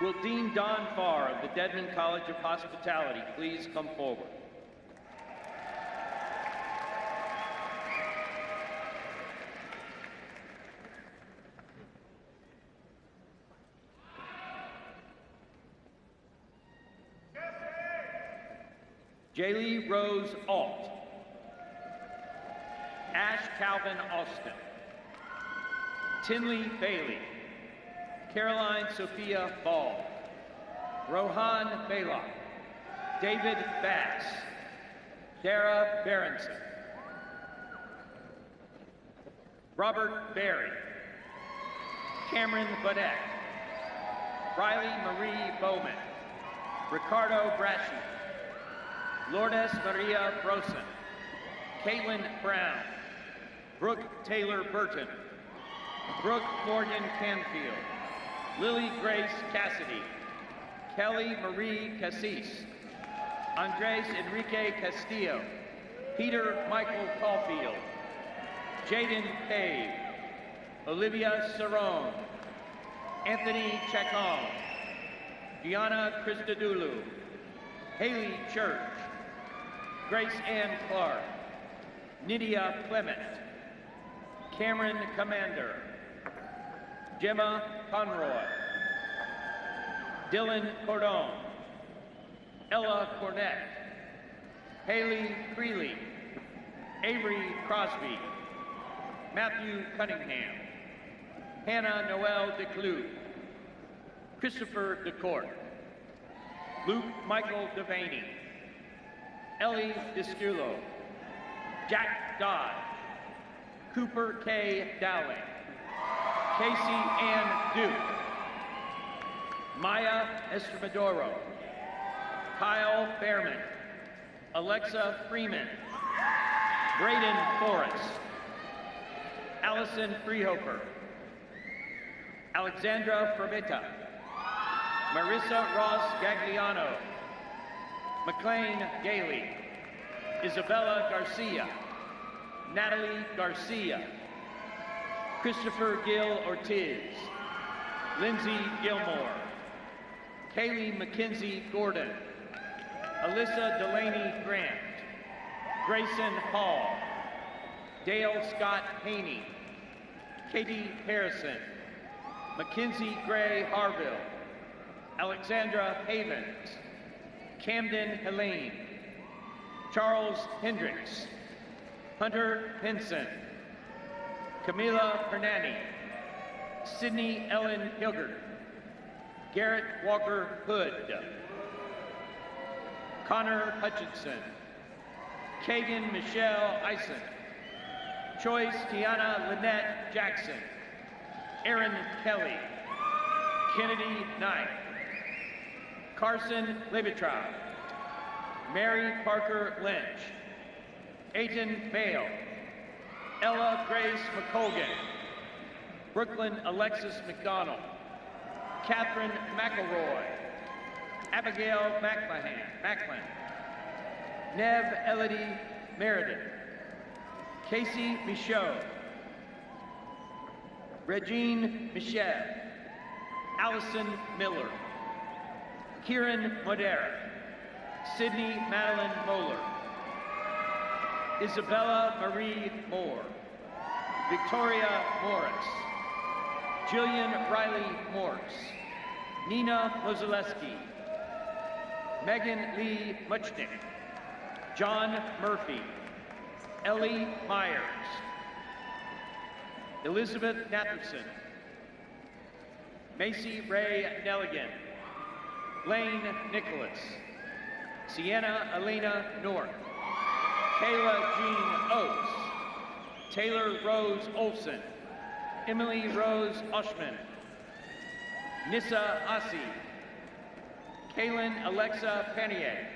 Will Dean Don Farr of the Dedman College of Hospitality please come forward? Jaylee Rose Alt. Ash Calvin Austin. Tinley Bailey. Caroline Sophia Ball. Rohan Baylock. David Bass. Dara Berenson. Robert Berry. Cameron Burnett. Riley Marie Bowman. Ricardo Braschi. Lourdes Maria Brosen. Caitlin Brown. Brooke Taylor Burton. Brooke Morgan Canfield. Lily Grace Cassidy. Kelly Marie Cassis. Andres Enrique Castillo. Peter Michael Caulfield. Jaden Cave. Olivia Cerrone. Anthony Chacon. Gianna Christodoulou. Haley Church. Grace Ann Clark. Nydia Clement. Cameron Commander. Gemma Conroy. Dylan Cordon. Ella Cornett. Haley Creeley. Avery Crosby. Matthew Cunningham. Hannah Noel DeClue. Christopher DeCourt. Luke Michael Devaney. Ellie Disculo. Jack Dodd. Cooper K. Dowling. Casey Ann Duke. Maya Estremadoro. Kyle Behrman. Alexa Freeman. Braden Forrest. Allison Freehofer. Alexandra Fermita. Marissa Ross Gagliano. McLean Gailey. Isabella Garcia. Natalie Garcia. Christopher Gill Ortiz. Lindsay Gilmore. Kaylee McKenzie Gordon. Alyssa Delaney Grant. Grayson Hall. Dale Scott Haney. Katie Harrison. Mackenzie Gray Harville. Alexandra Havens. Camden Helene. Charles Hendricks. Hunter Henson. Camila Hernani. Sydney Ellen Hilgert. Garrett Walker Hood. Connor Hutchinson. Kagan Michelle Eisen. Choice Tiana Lynette Jackson. Aaron Kelly. Kennedy Knight. Carson Levitrow. Mary Parker Lynch. Aiton Bale. Ella Grace McColgan. Brooklyn Alexis McDonald. Catherine McElroy. Abigail Macklin. Nev Elodie Meriden. Casey Michaud. Regine Michelle. Allison Miller. Kieran Modera. Sydney Madeline Moeller. Isabella Marie Moore. Victoria Morris. Jillian Riley Morris. Nina Mozaleski. Megan Lee Muchnick. John Murphy. Ellie Myers. Elizabeth Natherson. Macy Ray Nelligan. Lane Nicholas. Sienna Alina North. Kayla Jean Oates. Taylor Rose Olson. Emily Rose Oshman. Nissa Asi. Kaylin Alexa Panier.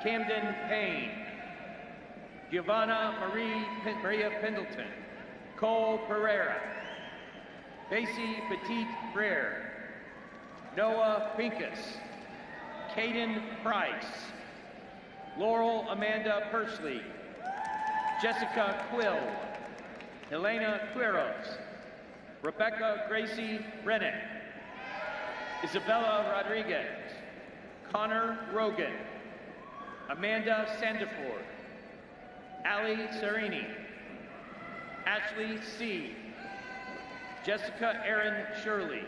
Camden Payne. Giovanna Maria Pendleton. Cole Pereira. Basie Petit Frere. Noah Pincus. Caden Price. Laurel Amanda Persley. Jessica Quill. Helena Quiros. Rebecca Gracie Rennick. Isabella Rodriguez. Connor Rogan. Amanda Sandiford. Ali Serini. Ashley C. Jessica Erin Shirley.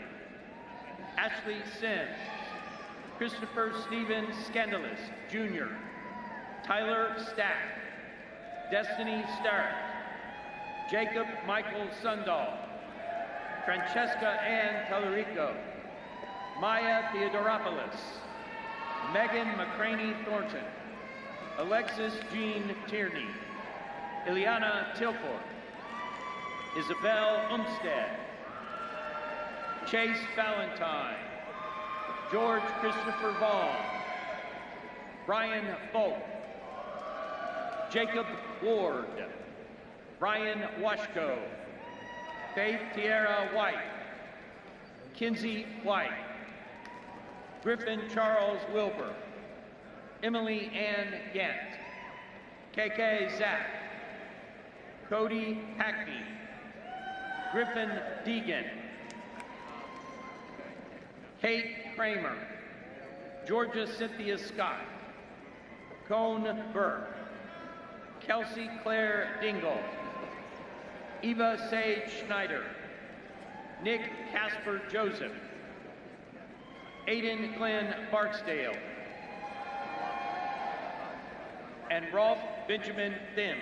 Ashley Sims. Christopher Stephen Scandalous, Jr. Tyler Stack, Destiny Starrett, Jacob Michael Sundahl, Francesca Ann Tallarico, Maya Theodoropoulos, Megan McCraney Thornton, Alexis Jean Tierney, Ileana Tilford, Isabel Umstead, Chase Valentine, George Christopher Vaughn, Brian Folk, Jacob Ward, Ryan Washko, Faith Tierra White, Kinsey White, Griffin Charles Wilbur, Emily Ann Gant, KK Zack, Cody Hackney, Griffin Deegan, Kate Kramer, Georgia Cynthia Scott, Cone Burke, Kelsey Claire Dingle, Eva Sage Schneider, Nick Casper Joseph, Aiden Glenn Barksdale, and Rolf Benjamin Thim.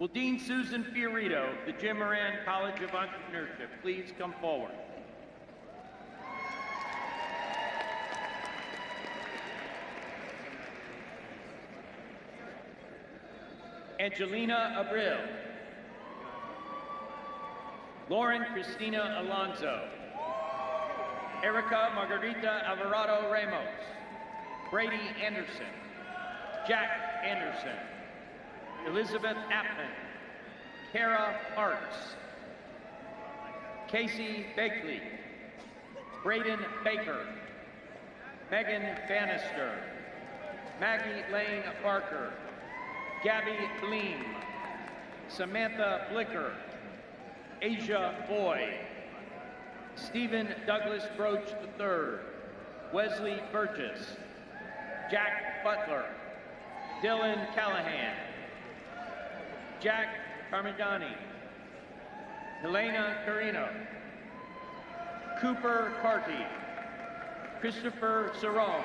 Will Dean Susan Fiorito, the Jim Moran College of Entrepreneurship, please come forward? Angelina Abril, Lauren Christina Alonso, Erica Margarita Alvarado Ramos, Brady Anderson, Jack Anderson, Elizabeth Appman, Kara Hartz, Casey Bakley, Braden Baker, Megan Bannister, Maggie Lane Barker, Gabby Gleam, Samantha Blicker, Asia Boyd, Stephen Douglas Broach III, Wesley Burgess, Jack Butler, Dylan Callahan, Jack Parmigiani, Helena Carino, Cooper Carty, Christopher Cerrone,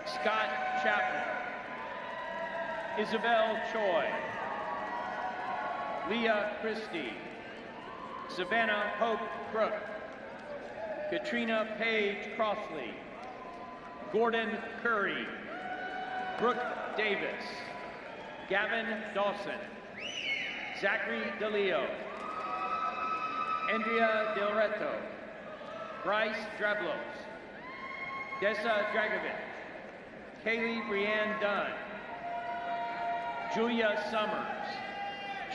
Scott Chapman, Isabel Choi, Leah Christie, Savannah Hope Crook, Katrina Page Crossley, Gordon Curry, Brooke Davis, Gavin Dawson, Zachary DeLeo, Andrea Del Reto, Bryce Drablos, Dessa Dragovic, Kaylee Brianne Dunn, Julia Summers,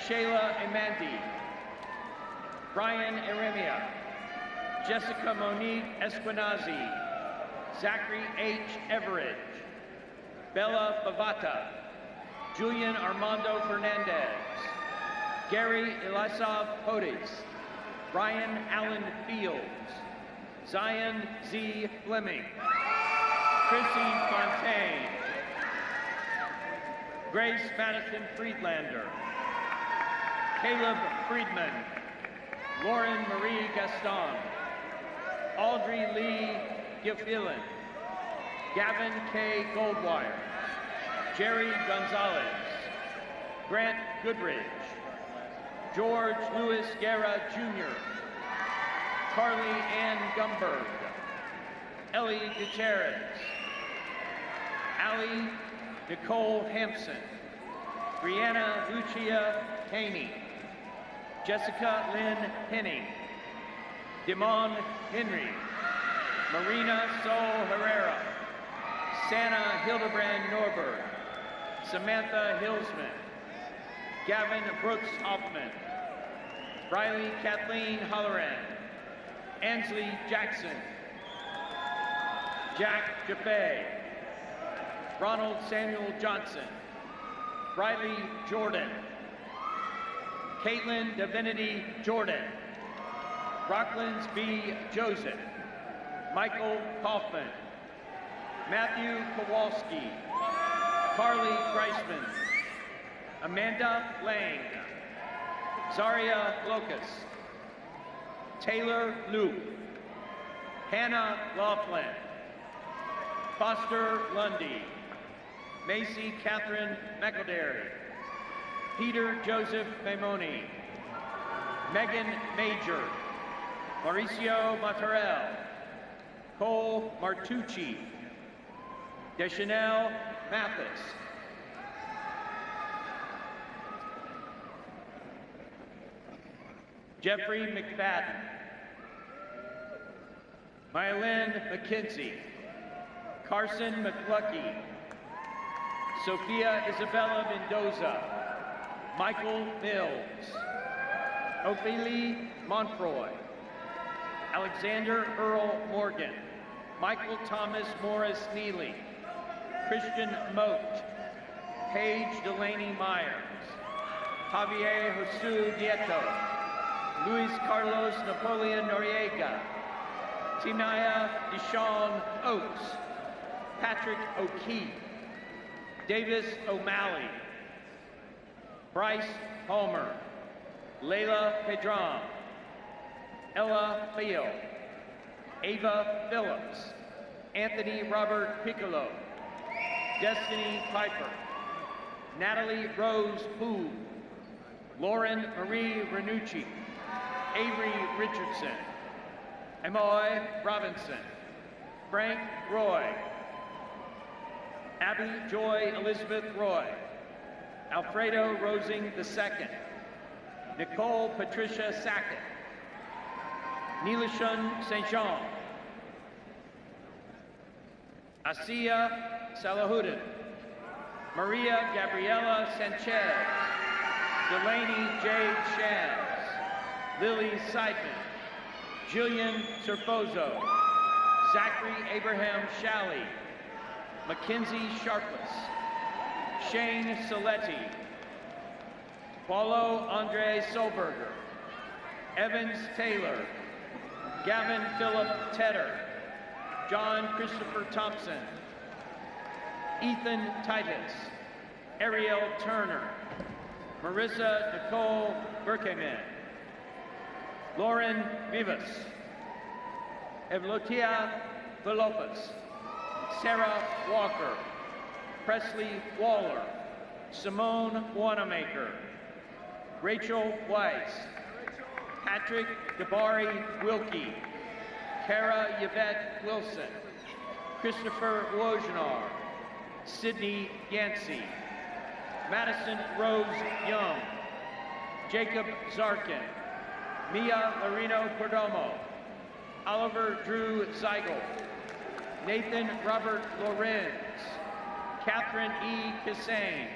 Shayla Amandi, Brian Eremia, Jessica Monique Esquenazi, Zachary H. Everidge, Bella Bavata, Julian Armando Fernandez, Gary Elisov Podis, Brian Allen Fields, Zion Z. Fleming, Chrissy Fontaine, Grace Madison Friedlander, Caleb Friedman, Lauren Marie Gaston, Audrey Lee Gifilin, Gavin K. Goldwire, Jerry Gonzalez, Grant Goodridge, George Louis Guerra Jr., Carly Ann Gumberg, Ellie Gutierrez, Allie Nicole Hampson, Brianna Lucia Haney, Jessica Lynn Henning, Demon Henry, Marina Sol Herrera, Santa Hildebrand Norberg, Samantha Hillsman, Gavin Brooks Hoffman, Riley Kathleen Holloran, Ansley Jackson, Jack Jaffe, Ronald Samuel Johnson, Riley Jordan, Caitlin Divinity Jordan, Rocklands B. Joseph, Michael Kaufman, Matthew Kowalski, Carly Greisman, Amanda Lang, Zaria Locus, Taylor Luke, Hannah Laughlin, Foster Lundy, Macy Catherine McElderry, Peter Joseph Maimoni, Megan Major, Mauricio Matarel, Cole Martucci, Deschanel Mathis, Jeffrey McFadden, Mylene McKenzie, Carson McLucky, Sophia Isabella Mendoza, Michael Mills, Ophelie Monfroy, Alexander Earl Morgan, Michael Thomas Morris Neely, Christian Moat, Paige Delaney Myers, Javier Josu Nieto, Luis Carlos Napoleon Noriega, Tinaya Deshawn Oates, Patrick O'Keefe, Davis O'Malley, Bryce Palmer, Layla Pedron, Ella Feo, Ava Phillips, Anthony Robert Piccolo, Destiny Piper, Natalie Rose Poole, Lauren Marie Renucci, Avery Richardson, Emoy Robinson, Frank Roy, Abby Joy Elizabeth Roy, Alfredo Rosing II, Nicole Patricia Sackett, Nilishun St. Jean, Asiya Salahuddin, Maria Gabriela Sanchez, Delaney Jade Shams, Lily Seidman, Jillian Serpozo, Zachary Abraham Shalley, Mackenzie Sharpless, Shane Saletti, Paulo Andre Solberger, Evans Taylor, Gavin Philip Tedder, John Christopher Thompson, Ethan Titus, Ariel Turner, Marissa Nicole Berkeman, Lauren Vivas, Evlotia Villopas, Sarah Walker, Presley Waller, Simone Wanamaker, Rachel Weiss, Patrick Gabari Wilkie, Kara Yvette Wilson, Christopher Wojnar, Sydney Yancey, Madison Rose Young, Jacob Zarkin, Mia Marino Perdomo, Oliver Drew Zeigel, Nathan Robert Lorenz, Catherine E. Kissane,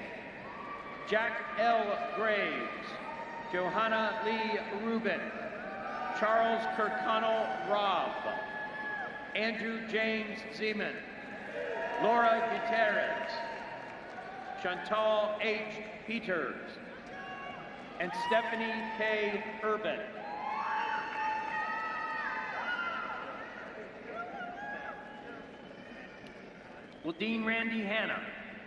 Jack L. Graves, Johanna Lee Rubin, Charles Kirkconnell Robb, Andrew James Zeman, Laura Gutierrez, Chantal H. Peters, and Stephanie K. Urban. Will Dean Randy Hanna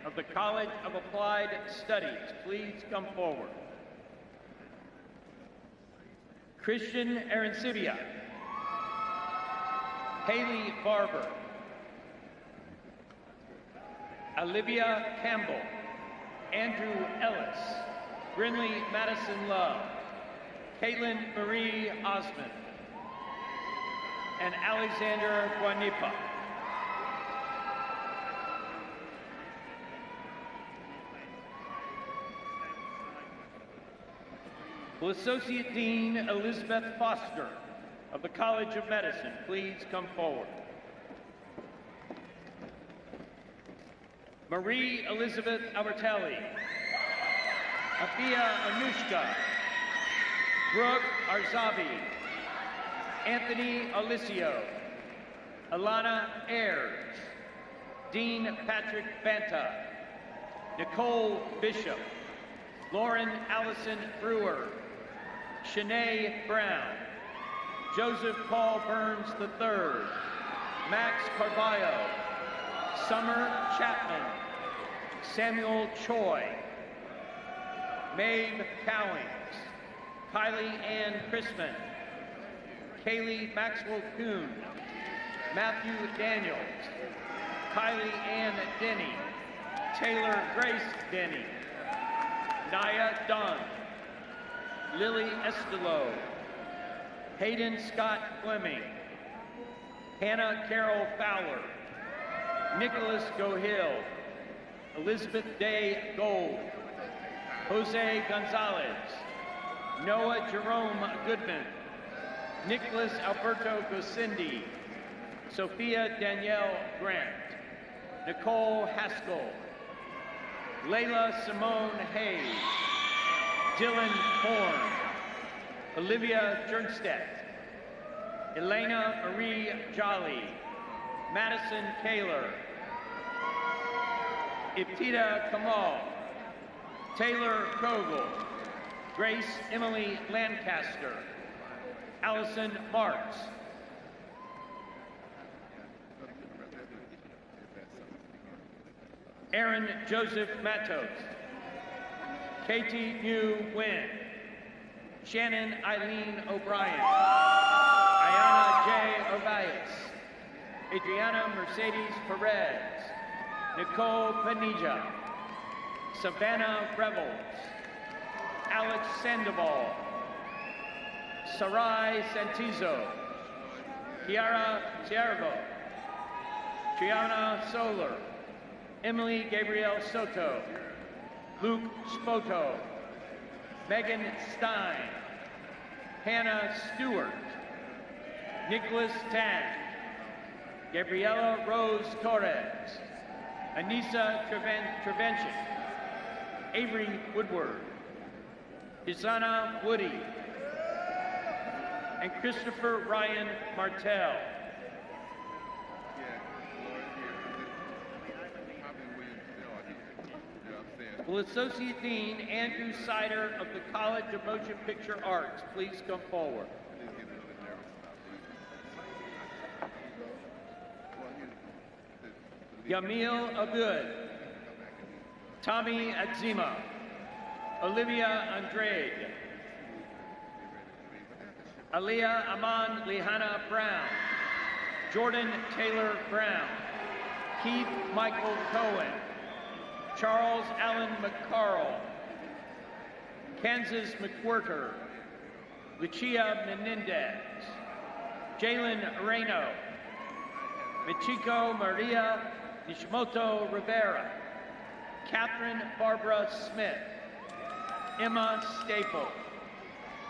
of the College of Applied Studies please come forward? Christian Arancibia, Haley Barber, Olivia Campbell, Andrew Ellis, Brinley Madison Love, Caitlin Marie Osmond, and Alexander Guanipa. Will Associate Dean Elizabeth Foster of the College of Medicine please come forward? Marie Elizabeth Albertelli, Afia Anushka, Brooke Arzavi, Anthony Alicio, Alana Ayers, Dean Patrick Banta, Nicole Bishop, Lauren Allison Brewer, Shanae Brown, Joseph Paul Burns III, Max Carballo, Summer Chapman, Samuel Choi, Maeve Cowings, Kylie Ann Crispin, Kaylee Maxwell Kuhn, Matthew Daniels, Kylie Ann Denny, Taylor Grace Denny, Naya Dunn, Lily Estelo, Hayden Scott Fleming, Hannah Carol Fowler, Nicholas Gohill, Elizabeth Day Gold, Jose Gonzalez, Noah Jerome Goodman, Nicholas Alberto Gosindi, Sophia Danielle Grant, Nicole Haskell, Layla Simone Hayes, Dylan Horn, Olivia Jernstedt, Elena Marie Jolly, Madison Kaler, Ibtida Kamal, Taylor Kogel, Grace Emily Lancaster, Allison Marks, Aaron Joseph Matos, Katie New Wynn, Shannon Eileen O'Brien, Ayana J. Ovias, Adriana Mercedes Perez, Nicole Panija, Savannah Revels, Alex Sandoval, Sarai Santizo, Kiara Ciervo, Triana Solar, Emily Gabrielle Soto, Luke Spoto, Megan Stein, Hannah Stewart, Nicholas Tang, Gabriela Rose Torres, Anissa Trevention, Avery Woodward, Isana Woody, and Christopher Ryan Martell. Will Associate Dean Andrew Sider of the College of Motion Picture Arts please come forward? Yamil Abud, Tommy Adzima, Olivia Andrade, Aliyah Aman Lihana Brown, Jordan Taylor Brown, Keith Michael Cohen, Charles Allen McCarl, Kansas McWhirter, Lucia Menendez, Jalen Reno, Michiko Maria Nishimoto Rivera, Catherine Barbara Smith, Emma Staple,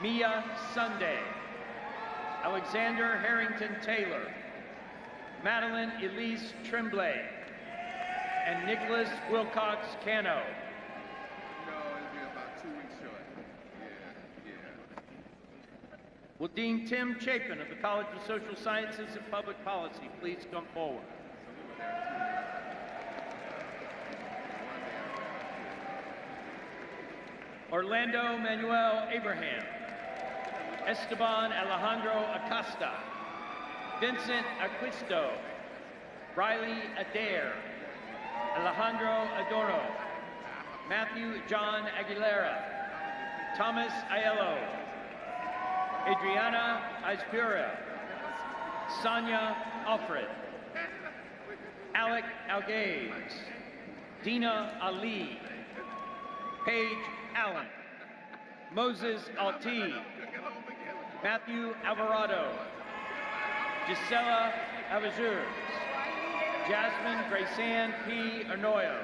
Mia Sunday, Alexander Harrington Taylor, Madeline Elise Tremblay, and Nicholas Wilcox Cano. Will Dean Tim Chapin of the College of Social Sciences and Public Policy please come forward? Orlando Manuel Abraham, Esteban Alejandro Acosta, Vincent Aquisto, Riley Adair, Alejandro Adorno, Matthew John Aguilera, Thomas Aiello, Adriana Ispura, Sonia Alfred, Alec Algaze, Dina Ali, Paige Allen, Moses Alti, Matthew Alvarado, Gisela Avazur, Jasmine Graysan P. Arnoyo,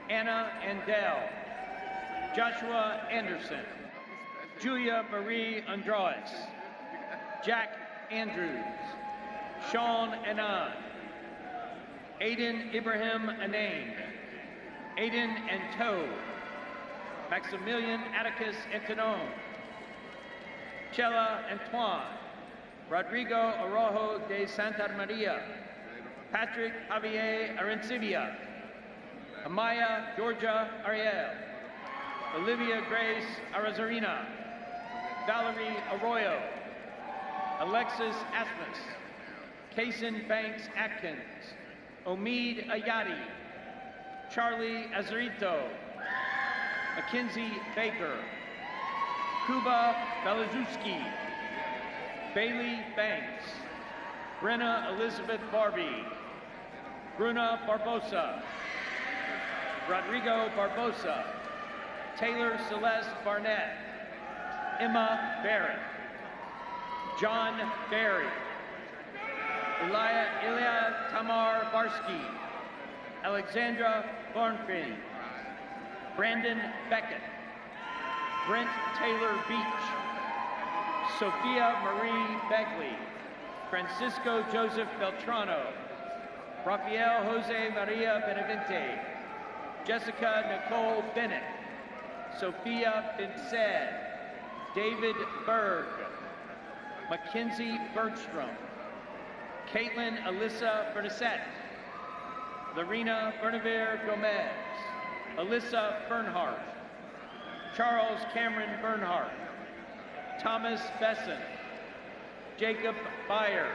Anna Andel, Joshua Anderson, Julia Marie Androis, Jack Andrews, Sean Anand, Aiden Ibrahim Anane, Aiden Anto, Maximilian Atticus Antonon, Chela Antoine, Rodrigo Araujo de Santa Maria, Patrick Javier Arencibia, Amaya Georgia Ariel, Olivia Grace Arazarina, Valerie Arroyo, Alexis Asmus, Kaysen Banks Atkins, Omid Ayadi, Charlie Azarito, Mackenzie Baker, Kuba Belazewski, Bailey Banks, Brenna Elizabeth Barbie, Bruna Barbosa, Rodrigo Barbosa, Taylor Celeste Barnett, Emma Barrett, John Barry, Ilya Tamar Barsky, Alexandra Barnfin, Brandon Beckett, Brent Taylor Beach, Sophia Marie Begley, Francisco Joseph Beltrano, Rafael Jose Maria Benavente, Jessica Nicole Bennett, Sophia Pinsed, David Berg, Mackenzie Bergstrom, Caitlin Alyssa Bernasette, Lorena Bernavier Gomez, Alyssa Bernhardt, Charles Cameron Bernhardt, Thomas Besson, Jacob Byer,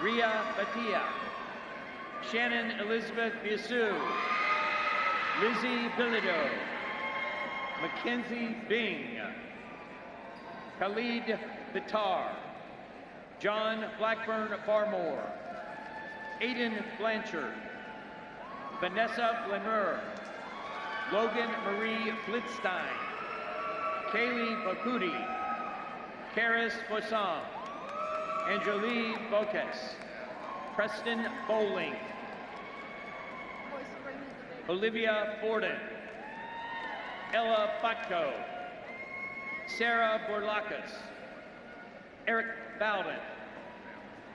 Ria Batia, Shannon Elizabeth Biasu, Lizzie Bilodeau, Mackenzie Bing, Khalid Bitar, John Blackburn Barmore, Aiden Blanchard, Vanessa Blemur, Logan Marie Blitzstein, Kaylee Bakuti, Karis Boissam, Angelie Bocas, Preston Bowling, Olivia Borden, Ella Butko, Sarah Borlakis, Eric Bowden,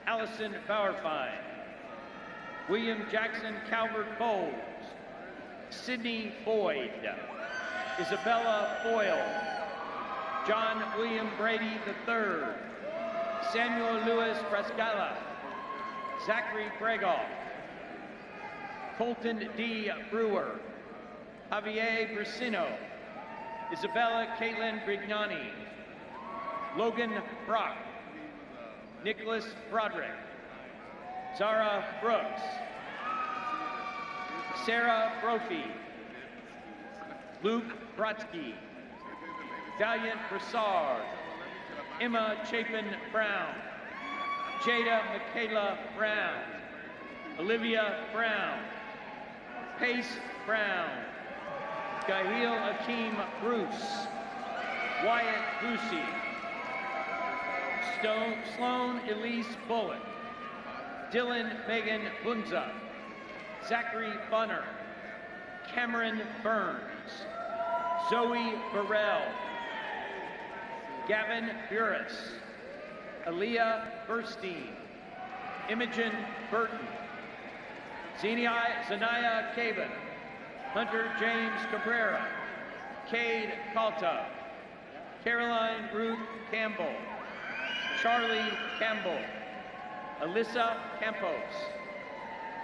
Allison Bauerfein, William Jackson Calvert Bowles, Sydney Boyd, Isabella Boyle, John William Brady III, Samuel Lewis Prescala, Zachary Bregoff, Colton D. Brewer, Javier Brasino, Isabella Caitlin Brignani, Logan Brock, Nicholas Broderick, Zara Brooks, Sarah Brophy, Luke Brodsky, Valiant Broussard, Emma Chapin Brown, Jada Michaela Brown, Olivia Brown, Pace Brown, Gahil Akeem Bruce, Wyatt Lucy, Sloan Elise Bullock, Dylan Megan Bunza, Zachary Bunner, Cameron Burns, Zoe Burrell, Gavin Burris, Aaliyah Burstein, Imogen Burton, Zanaya Caban, Hunter James Cabrera, Cade Calta, Caroline Ruth Campbell, Charlie Campbell, Alyssa Campos,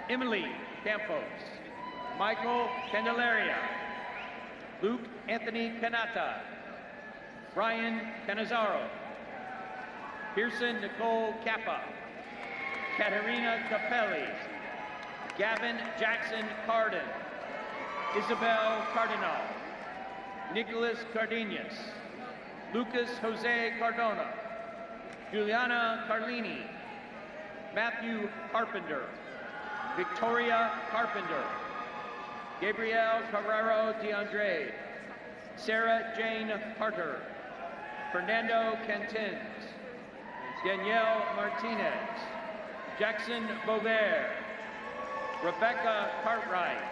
Emily Campos, Michael Candelaria, Luke Anthony Canata, Brian Canizaro, Pearson Nicole Kappa, Katerina Capelli, Gavin Jackson Carden, Isabel Cardinal, Nicholas Cardenas, Lucas Jose Cardona, Juliana Carlini, Matthew Carpenter, Victoria Carpenter, Gabrielle Carrero DeAndre, Sarah Jane Carter, Fernando Cantins, Danielle Martinez, Jackson Bover, Rebecca Cartwright,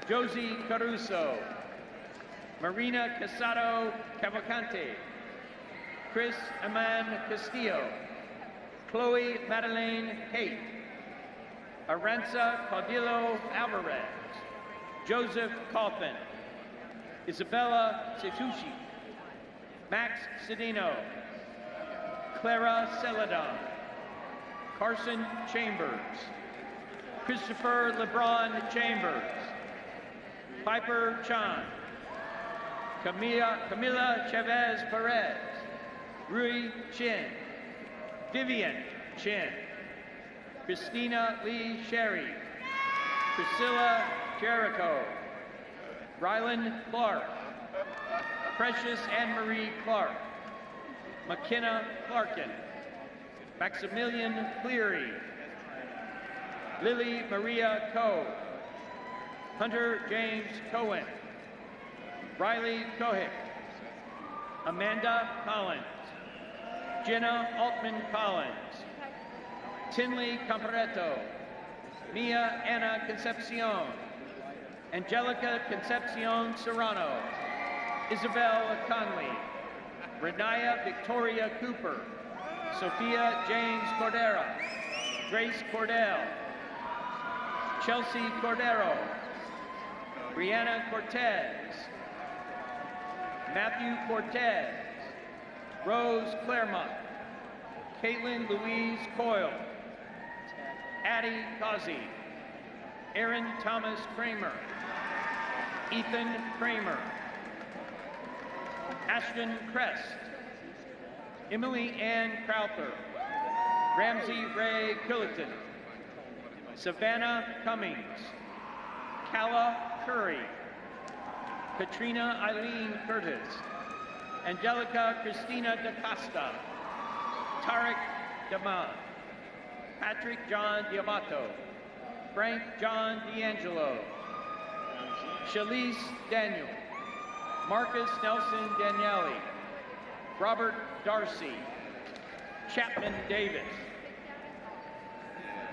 Josie Caruso, Marina Casado Cavalcante, Chris Aman Castillo, Chloe Madeleine Haight, Aranza Caudillo Alvarez, Joseph Coffin, Isabella Setucci, Max Cedino, Clara Celadon, Carson Chambers, Christopher LeBron Chambers, Piper Chan, Camila Chavez Perez, Rui Chin, Vivian Chin, Christina Lee Sherry, Priscilla Jericho, Rylan Clark, Precious Anne-Marie Clark, McKenna Clarkin, Maximilian Cleary, Lily Maria Coe, Hunter James Cohen, Riley Cohick, Amanda Collins, Jenna Altman Collins, Tinley Comparetto, Mia Ana Concepcion, Angelica Concepcion Serrano, Isabel Conley, Renaya Victoria Cooper, Sophia James Cordera, Grace Cordell, Chelsea Cordero, Brianna Cortez, Matthew Cortez, Rose Claremont, Caitlin Louise Coyle, Addie Causey, Aaron Thomas Kramer, Ethan Kramer, Ashton Crest, Emily Ann Crowther, Ramsey Ray Killiton, Savannah Cummings, Calla Curry, Katrina Eileen Curtis, Angelica Christina DaCosta, Tarek Daman, Patrick John Diamato, Frank John D'Angelo, Shalise Daniel, Marcus Nelson Daniele, Robert Darcy, Chapman Davis,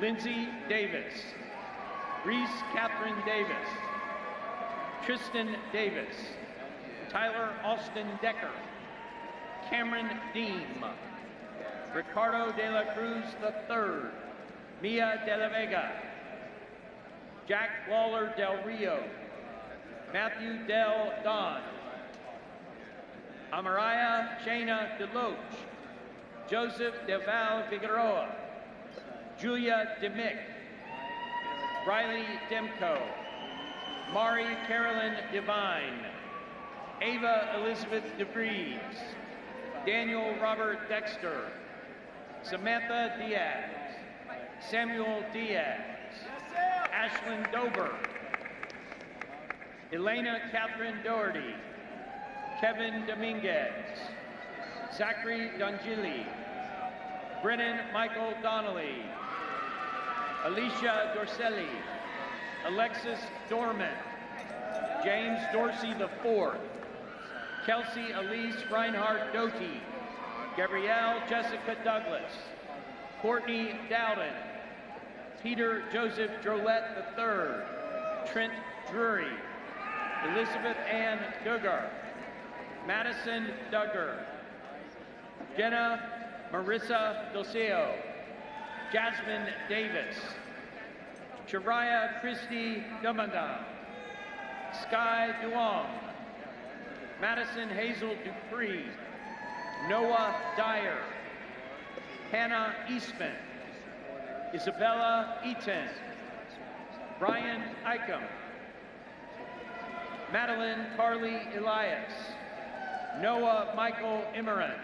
Lindsay Davis, Reese Catherine Davis, Tristan Davis, Tyler Austin Decker, Cameron Deem, Ricardo de la Cruz III, Mia de la Vega, Jack Lawler Del Rio, Matthew Del Don, Amaraya Shayna DeLoach, Joseph DeVal Figueroa, Julia DeMick, Riley Demko, Mari Carolyn Devine, Ava Elizabeth DeVries, Daniel Robert Dexter, Samantha Diaz, Samuel Diaz, Ashlyn Dober, Elena Catherine Doherty, Kevin Dominguez, Zachary Dongili, Brennan Michael Donnelly, Alicia Dorselli, Alexis Dorman, James Dorsey IV, Kelsey Elise Reinhardt Doty, Gabrielle Jessica Douglas, Courtney Dowden, Peter Joseph Drolette III, Trent Drury, Elizabeth Ann Duggar, Madison Duggar, Jenna Marissa Doseo, Jasmine Davis, Shariah Christie Dumandan, Sky Duong, Madison Hazel Dupree, Noah Dyer, Hannah Eastman, Isabella Eaton, Brian Ickham, Madeline Carly Elias, Noah Michael Immerant,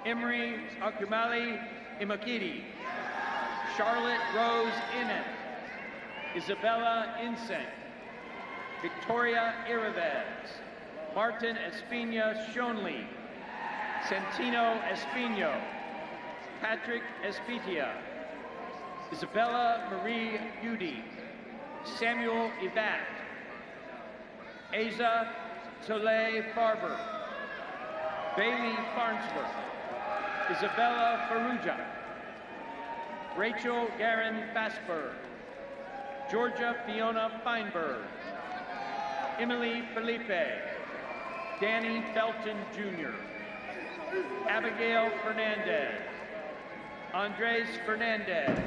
Emery Akumali Imakiti, Charlotte Rose Innet, Isabella Insink, Victoria Iraves, Martin Espina Shonley, Santino Espino, Patrick Espitia, Isabella Marie Udy, Samuel Evat, Asa Soleil Farber, Bailey Farnsworth, Isabella Faruja, Rachel Garin Fasberg, Georgia Fiona Feinberg, Emily Felipe, Danny Felton Jr., Abigail Fernandez, Andres Fernandez,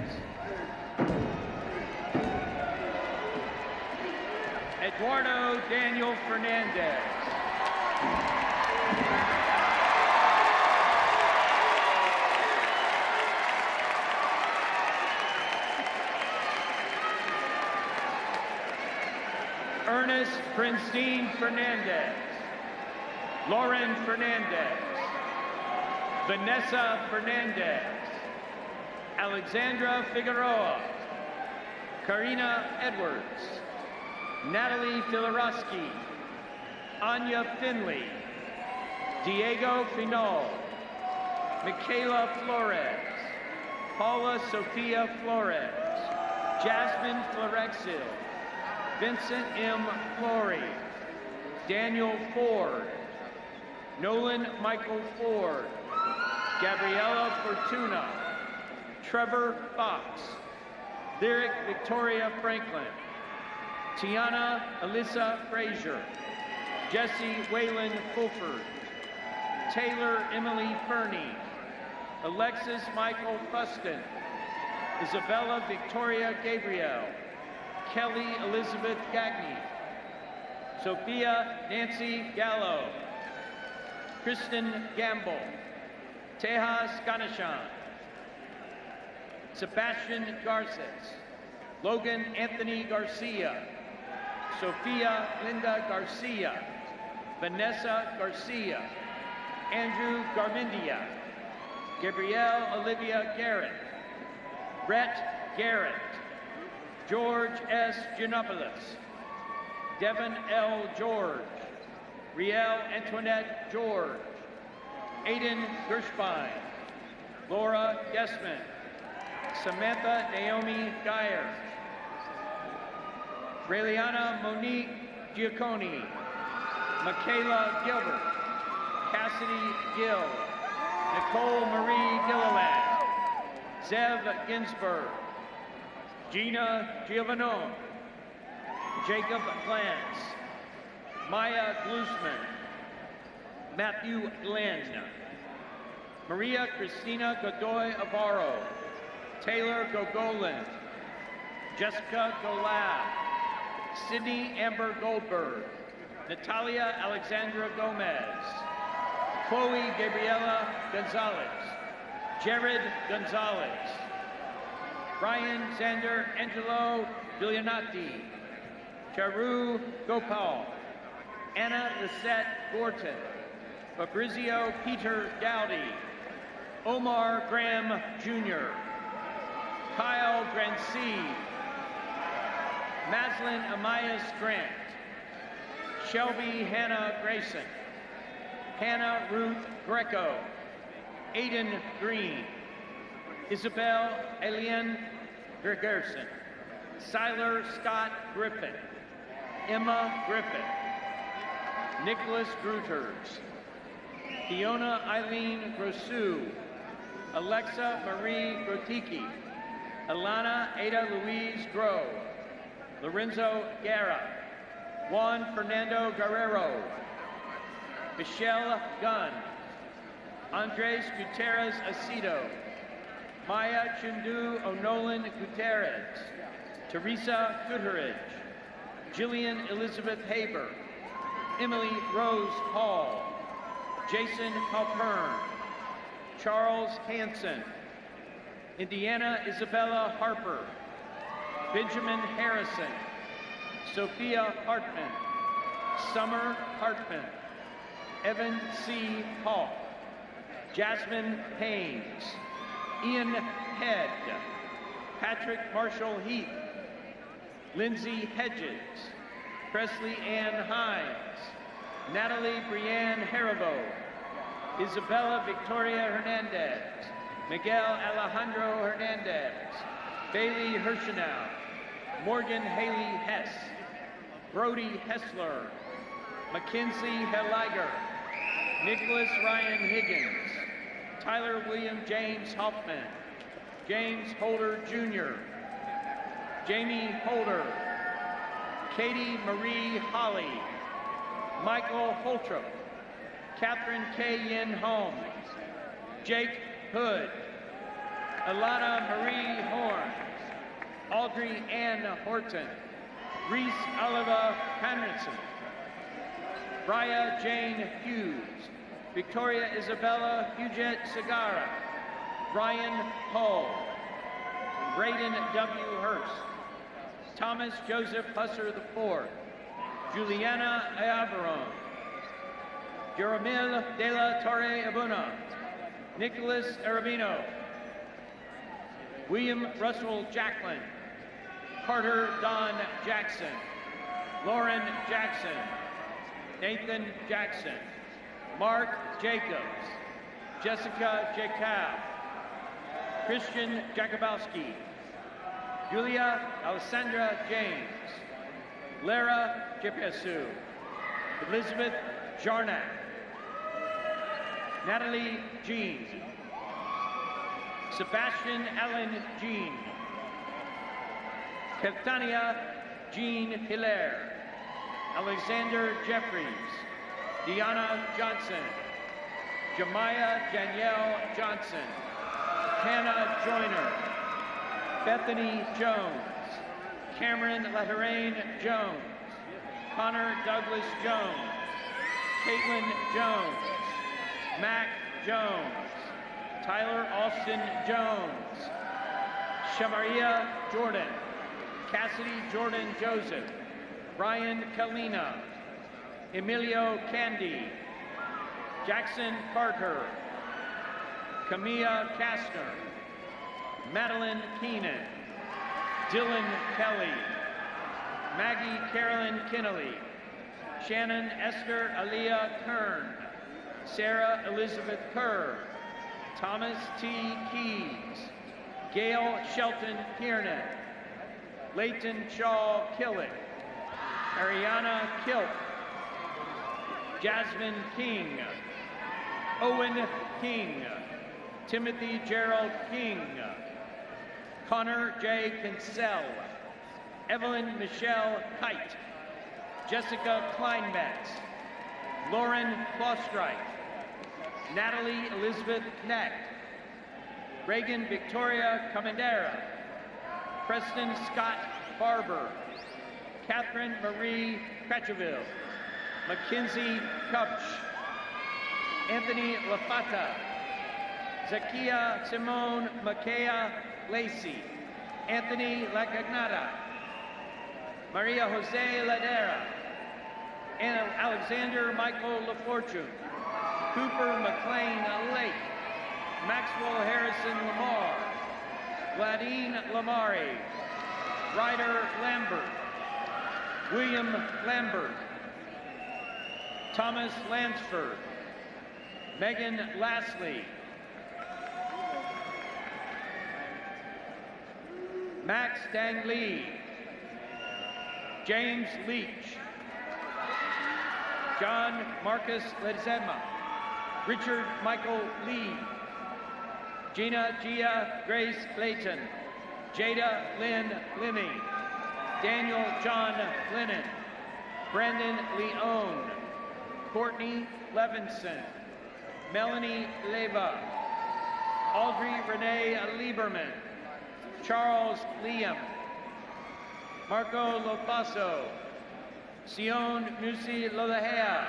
Eduardo Daniel Fernandez, Ernest Princeine Fernandez, Lauren Fernandez, Vanessa Fernandez, Alexandra Figueroa, Karina Edwards, Natalie Filarowski, Anya Finley, Diego Finol, Michaela Flores, Paula Sophia Flores, Jasmine Florexil, Vincent M. Flory, Daniel Ford, Nolan Michael Ford, Gabriella Fortuna, Trevor Fox, Lyric Victoria Franklin, Tiana Alyssa Frazier, Jesse Waylon Fulford, Taylor Emily Fernie, Alexis Michael Fuston, Isabella Victoria Gabriel, Kelly Elizabeth Gagne, Sophia Nancy Gallo, Kristen Gamble, Tejas Ganeshan, Sebastian Garces, Logan Anthony Garcia, Sophia Linda Garcia, Vanessa Garcia, Andrew Garmendia, Gabrielle Olivia Garrett, Brett Garrett, George S. Giannopoulos, Devin L. George, Riel Antoinette George, Aiden Gershbein, Laura Gessman, Samantha Naomi Geyer, Raeliana Monique Giacconi, Michaela Gilbert, Cassidy Gill, Nicole Marie Gilliland, Zev Ginsburg, Gina Giovanone, Jacob Glantz, Maya Glusman, Matthew Glenn, Maria Cristina Godoy Avaro, Taylor Gogolin, Jessica Golab, Sydney Amber Goldberg, Natalia Alexandra Gomez, Chloe Gabriela Gonzalez, Jared Gonzalez, Brian Xander Angelo Giulianati, Charu Gopal, Anna Lisette Gorton, Fabrizio Peter Dowdy, Omar Graham Jr., Kyle Grancy, Maslin Amias Grant, Shelby Hannah Grayson, Hannah Ruth Greco, Aiden Green, Isabel Alien Gregerson, Siler Scott Griffin, Emma Griffin, Nicholas Gruters, Fiona Eileen Grossu, Alexa Marie Grotiki, Alana Ada Louise Grove, Lorenzo Guerra, Juan Fernando Guerrero, Michelle Gunn, Andres Gutierrez Acedo, Maya Chundu O'Nolan Gutierrez, Teresa Gooderidge, Jillian Elizabeth Haber, Emily Rose Hall, Jason Halpern, Charles Hanson, Indiana Isabella Harper, Benjamin Harrison, Sophia Hartman, Summer Hartman, Evan C. Hall, Jasmine Haynes, Ian Head, Patrick Marshall Heath, Lindsay Hedges, Presley Ann Hines, Natalie Brianne Haribo, Isabella Victoria Hernandez, Miguel Alejandro Hernandez, Bailey Hirschenow, Morgan Haley Hess, Brody Hessler, Mackenzie Helliger, Nicholas Ryan Higgins, Tyler William James Hoffman, James Holder Jr., Jamie Holder, Katie Marie Holly, Michael Holtrup, Catherine K. Yin Holmes, Jake Hood, Alana Marie Horn, Audrey Ann Horton, Reese Oliva Henderson, Bria Jane Hughes, Victoria Isabella Huget Segara, Brian Hull, Braden W. Hurst, Thomas Joseph Husser IV, Juliana Ayavarone, Jeremil de la Torre Abuna, Nicholas Arabino, William Russell Jacklin, Carter Don Jackson, Lauren Jackson, Nathan Jackson, Mark Jacobs, Jessica Jacob, Christian Jakubowski, Julia Alessandra James, Lara Jepesu, Elizabeth Jarnack, Natalie Jean, Sebastian Allen Jean, Keltania Jean Hilaire, Alexander Jeffries, Deanna Johnson, Jemiah Danielle Johnson, Hannah Joyner, Bethany Jones, Cameron Laterain Jones, Connor Douglas Jones, Caitlin Jones, Mac Jones, Tyler Austin Jones, Shamaria Jordan, Cassidy Jordan Joseph, Ryan Kalina, Emilio Candy, Jackson Parker, Camilla Kastner, Madeline Keenan, Dylan Kelly, Maggie Carolyn Kinnelly, Shannon Esther Aaliyah Kern, Sarah Elizabeth Kerr, Thomas T. Keys, Gail Shelton Kiernan, Leighton Shaw Killick, Ariana Kilp, Jasmine King, Owen King, Timothy Gerald King, Connor J. Kinsell, Evelyn Michelle Kite, Jessica Kleinmetz, Lauren Klostrike, Natalie Elizabeth Knecht, Reagan Victoria Comandera, Preston Scott Barber, Catherine Marie Cratcheville, Mackenzie Kupch, Anthony Lafata, Zakia Simone Makea Lacey, Anthony Lacagnata, Maria Jose Ladera, and Alexander Michael LaFortune, Cooper McLean Lake, Maxwell Harrison Lamar, Gladine Lamari, Ryder Lambert, William Lambert, Thomas Lansford, Megan Lastly, Max Dang Lee, James Leach, John Marcus Ledzema, Richard Michael Lee, Gina Gia Grace Layton, Jada Lynn Limmy, Daniel John Lennon, Brandon Leone, Courtney Levinson, Melanie Leva, Audrey Renee Lieberman, Charles Liam, Marco Lopasso, Sion Nusi Lolahea,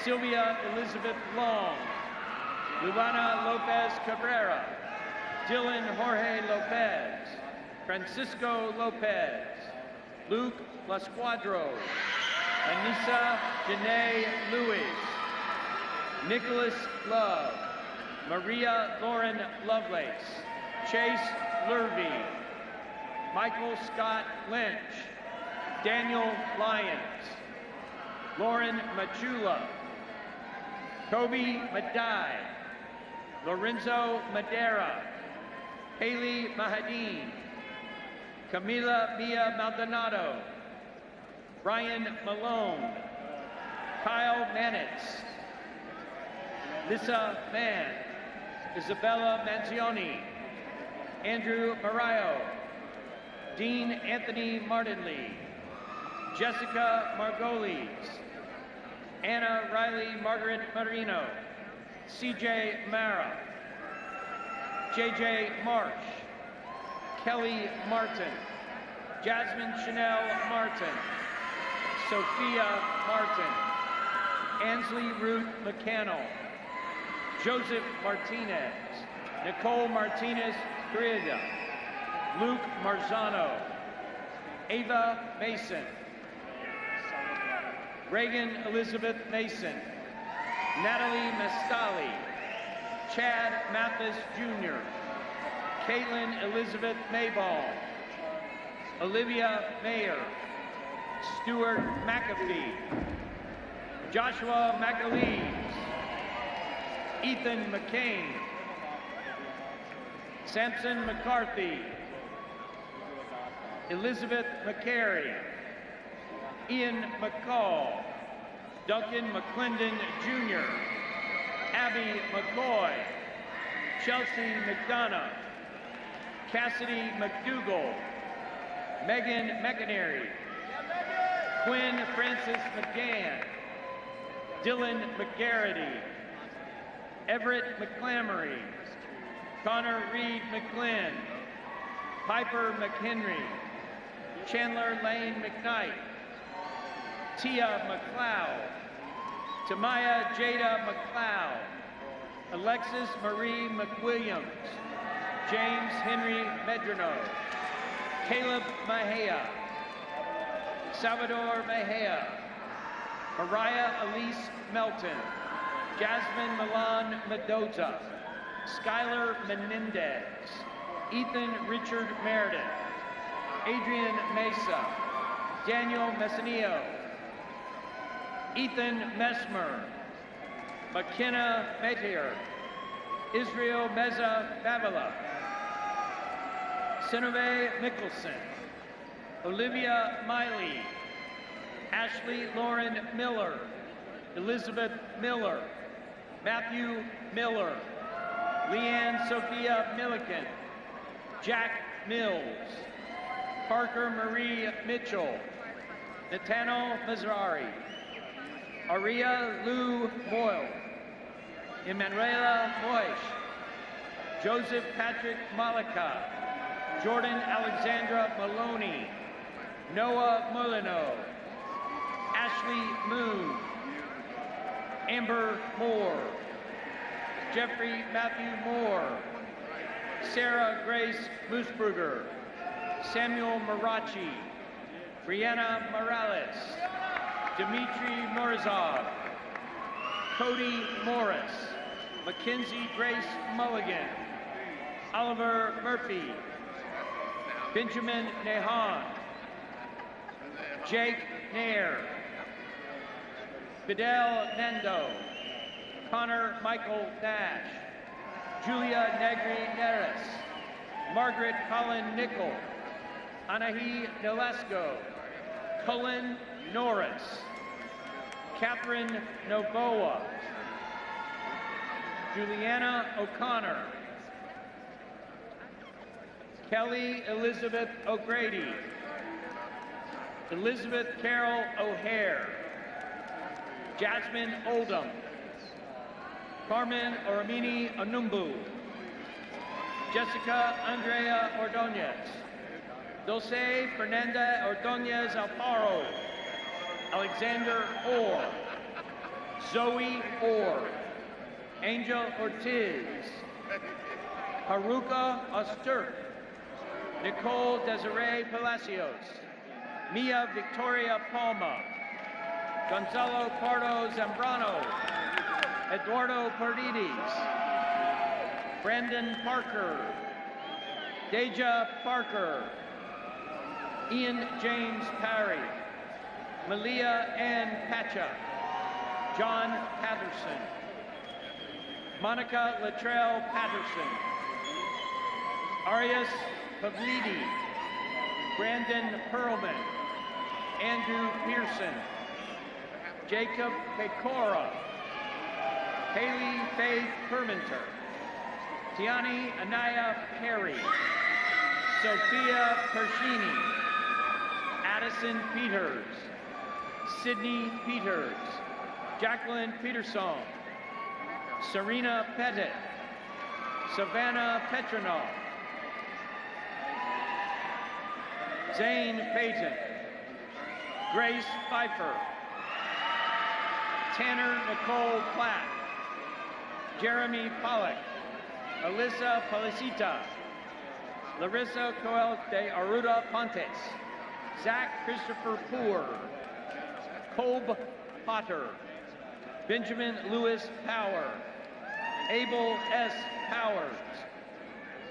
Sylvia Elizabeth Long, Luana Lopez Cabrera, Dylan Jorge Lopez, Francisco Lopez, Luke Lasquadro, Anissa Janae Lewis, Nicholas Love, Maria Lauren Lovelace, Chase Lurvey, Michael Scott Lynch, Daniel Lyons, Lauren Machula, Kobe Madai, Lorenzo Madera, Haley Mahadine, Camila Mia Maldonado, Brian Malone, Kyle Manitz, Lissa Mann, Isabella Manzioni, Andrew Marayo, Dean Anthony Martinley, Jessica Margolis, Anna Riley Margaret Marino, CJ Mara, JJ Marsh, Kelly Martin, Jasmine Chanel Martin, Sophia Martin, Ansley Ruth McCannell, Joseph Martinez, Nicole Martinez Carrilla, Luke Marzano, Ava Mason, Reagan Elizabeth Mason, Natalie Mastali, Chad Mathis Jr., Caitlin Elizabeth Mayball, Olivia Mayer, Stuart McAfee, Joshua McAleese, Ethan McCain, Samson McCarthy, Elizabeth McCary, Ian McCall, Duncan McClendon Jr., Abby McCoy, Chelsea McDonough, Cassidy McDougall, Megan McInerney, Quinn Francis McGann, Dylan McGarity, Everett McClamory, Connor Reed McGlynn, Piper McHenry, Chandler Lane McKnight, Tia McLeod, Tamaya Jada McLeod, Alexis Marie McWilliams, James Henry Medrano, Caleb Mejia, Salvador Mejia, Mariah Elise Melton, Jasmine Milan Mendoza, Skylar Menendez, Ethan Richard Meredith, Adrian Mesa, Daniel Messinio, Ethan Messmer, McKenna Metier, Israel Meza Babila, Sinove Mickelson, Olivia Miley, Ashley Lauren Miller, Elizabeth Miller, Matthew Miller, Leanne Sophia Milliken, Jack Mills, Parker Marie Mitchell, Nathaniel Mazzari, Aria Lou Boyle, Emanuela Moish, Joseph Patrick Malika, Jordan Alexandra Maloney, Noah Molino, Ashley Moon, Amber Moore, Jeffrey Matthew Moore, Sarah Grace Moosbrugger, Samuel Marachi, Brianna Morales, Dmitry Morzov, Cody Morris, Mackenzie Grace Mulligan, Oliver Murphy, Benjamin Nehan, Jake Nair, Fidel Nando, Connor Michael Nash, Julia Negri Neres, Margaret Colin Nickel, Anahi Nolasco, Cullen Norris, Catherine Novoa, Juliana O'Connor, Kelly Elizabeth O'Grady, Elizabeth Carol O'Hare, Jasmine Oldham, Carmen Oramini Anumbu, Jessica Andrea Ordonez, Dulce Fernanda Ordonez Alfaro, Alexander Orr, Zoe Orr, Angel Ortiz, Haruka Osturk, Nicole Desiree Palacios, Mia Victoria Palma, Gonzalo Pardo Zambrano, Eduardo Paredes, Brandon Parker, Deja Parker, Ian James Parry, Malia Ann Pacha, John Patterson, Monica Latrell Patterson, Arias Pavlidi, Brandon Perlman, Andrew Pearson, Jacob Pecora, Haley Faith Perminter, Tiani Anaya Perry, Sophia Pershini, Addison Peters, Sydney Peters, Jacqueline Peterson, Serena Pettit, Savannah Petronoff, Zane Payton, Grace Pfeiffer, Tanner Nicole Platt, Jeremy Pollack, Alyssa Policita, Larissa Coel de Aruda Pontes, Zach Christopher Poor, Colb Potter, Benjamin Lewis Power, Abel S. Powers,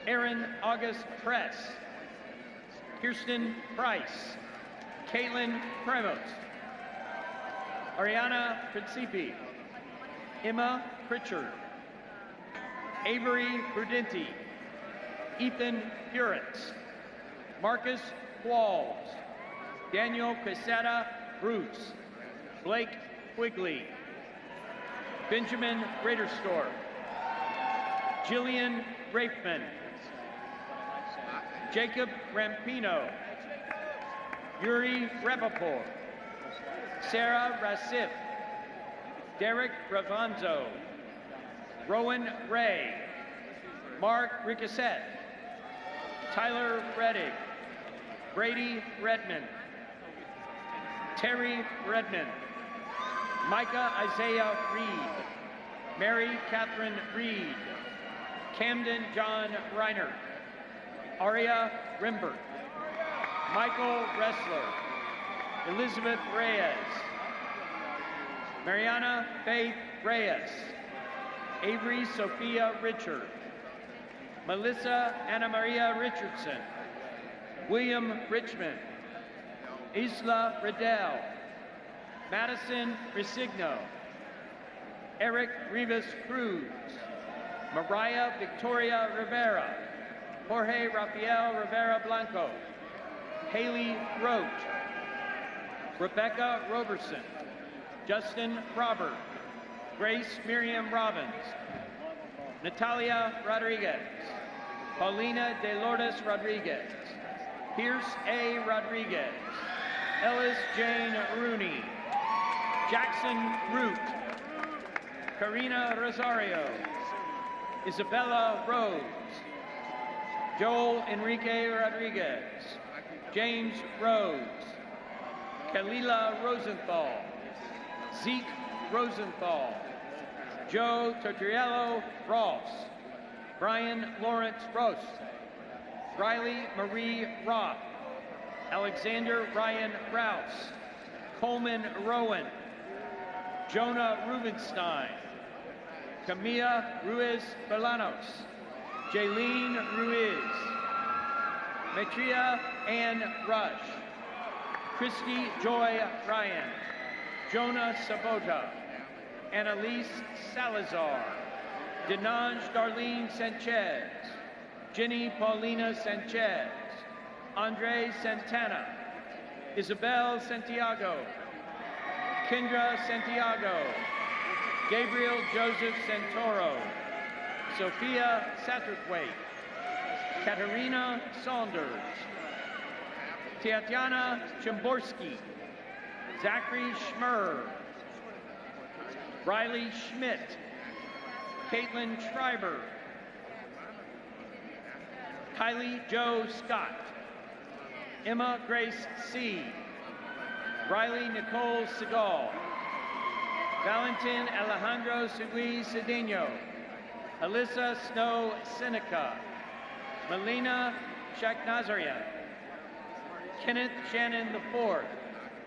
Aaron August Press, Kirsten Price, Caitlin Premos, Ariana Principi, Emma Pritchard, Avery Prudenti, Ethan Puritz, Marcus Walls, Daniel Quesada Bruce, Blake Quigley, Benjamin Raderstorff, Jillian Rafman, Jacob Rampino, Yuri Rappaport, Sarah Rassif, Derek Ravanzo, Rowan Ray, Mark Ricassette, Tyler Reddick, Brady Redmond, Terry Redmond, Micah Isaiah Reed, Mary Catherine Reed, Camden John Reiner, Aria Rimbert, Michael Ressler, Elizabeth Reyes, Mariana Faith Reyes, Avery Sophia Richard, Melissa Anna Maria Richardson, William Richmond, Isla Riddell, Madison Resigno, Eric Rivas Cruz, Mariah Victoria Rivera, Jorge Rafael Rivera Blanco, Haley Roach, Rebecca Roberson, Justin Robert, Grace Miriam Robbins, Natalia Rodriguez, Paulina De Lourdes Rodriguez, Pierce A. Rodriguez, Ellis Jane Rooney, Jackson Root, Karina Rosario, Isabella Rose, Joel Enrique Rodriguez, James Rose, Kalila Rosenthal, Zeke Rosenthal, Joe Tortoriello Ross, Brian Lawrence Ross, Riley Marie Roth, Alexander Ryan Rouse, Coleman Rowan, Jonah Rubenstein, Camilla Ruiz Bolanos, Jaylene Ruiz, Matria Ann Rush, Christy Joy Ryan, Jonah Sabota, Annalise Salazar, Denange Darlene Sanchez, Jenny Paulina Sanchez, Andre Santana, Isabel Santiago, Kendra Santiago, Gabriel Joseph Santoro, Sophia Satterthwaite, Katerina Saunders, Tatiana Chimborski, Zachary Schmurr, Riley Schmidt, Caitlin Schreiber, Kylie Joe Scott, Emma Grace C., Riley Nicole Segal, Valentin Alejandro Sugui Cedeno, Alyssa Snow Seneca, Melina Shaknazarian, Kenneth Shannon IV,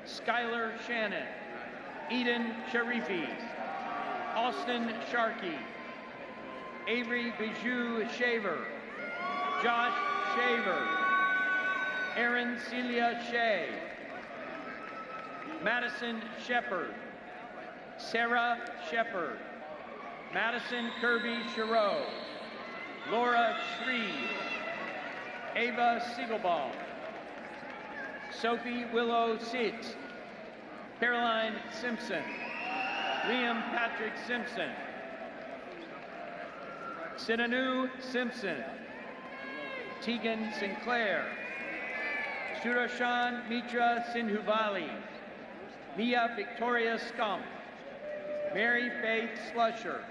Skylar Shannon, Eden Sharifi, Austin Sharkey, Avery Bijou Shaver, Josh Shaver, Aaron Celia Shea, Madison Shepard, Sarah Shepard, Madison Kirby Chereau, Laura Shreve, Ava Siegelbaum, Sophie Willow Seitz, Caroline Simpson, Liam Patrick Simpson, Sinanu Simpson, Tegan Sinclair, Shurashan Mitra Sinhuvali, Mia Victoria Scump, Mary Faith Slusher,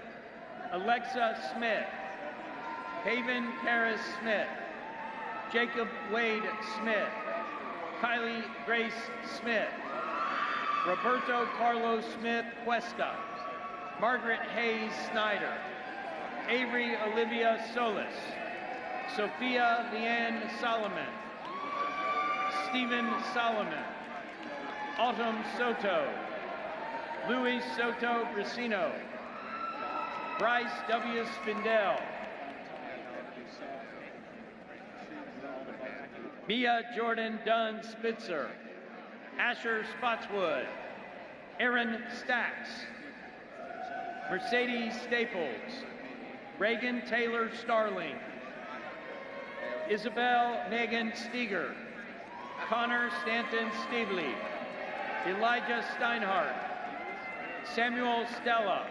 Alexa Smith, Haven Paris Smith, Jacob Wade Smith, Kylie Grace Smith, Roberto Carlos Smith Cuesta, Margaret Hayes Snyder, Avery Olivia Solis, Sophia Leanne Solomon, Stephen Solomon, Autumn Soto, Luis Soto Brasino, Bryce W. Spindell, Mia Jordan Dunn Spitzer, Asher Spotswood, Aaron Stacks, Mercedes Staples, Reagan Taylor Starling, Isabel Megan Steger, Connor Stanton Steveley, Elijah Steinhardt, Samuel Stella,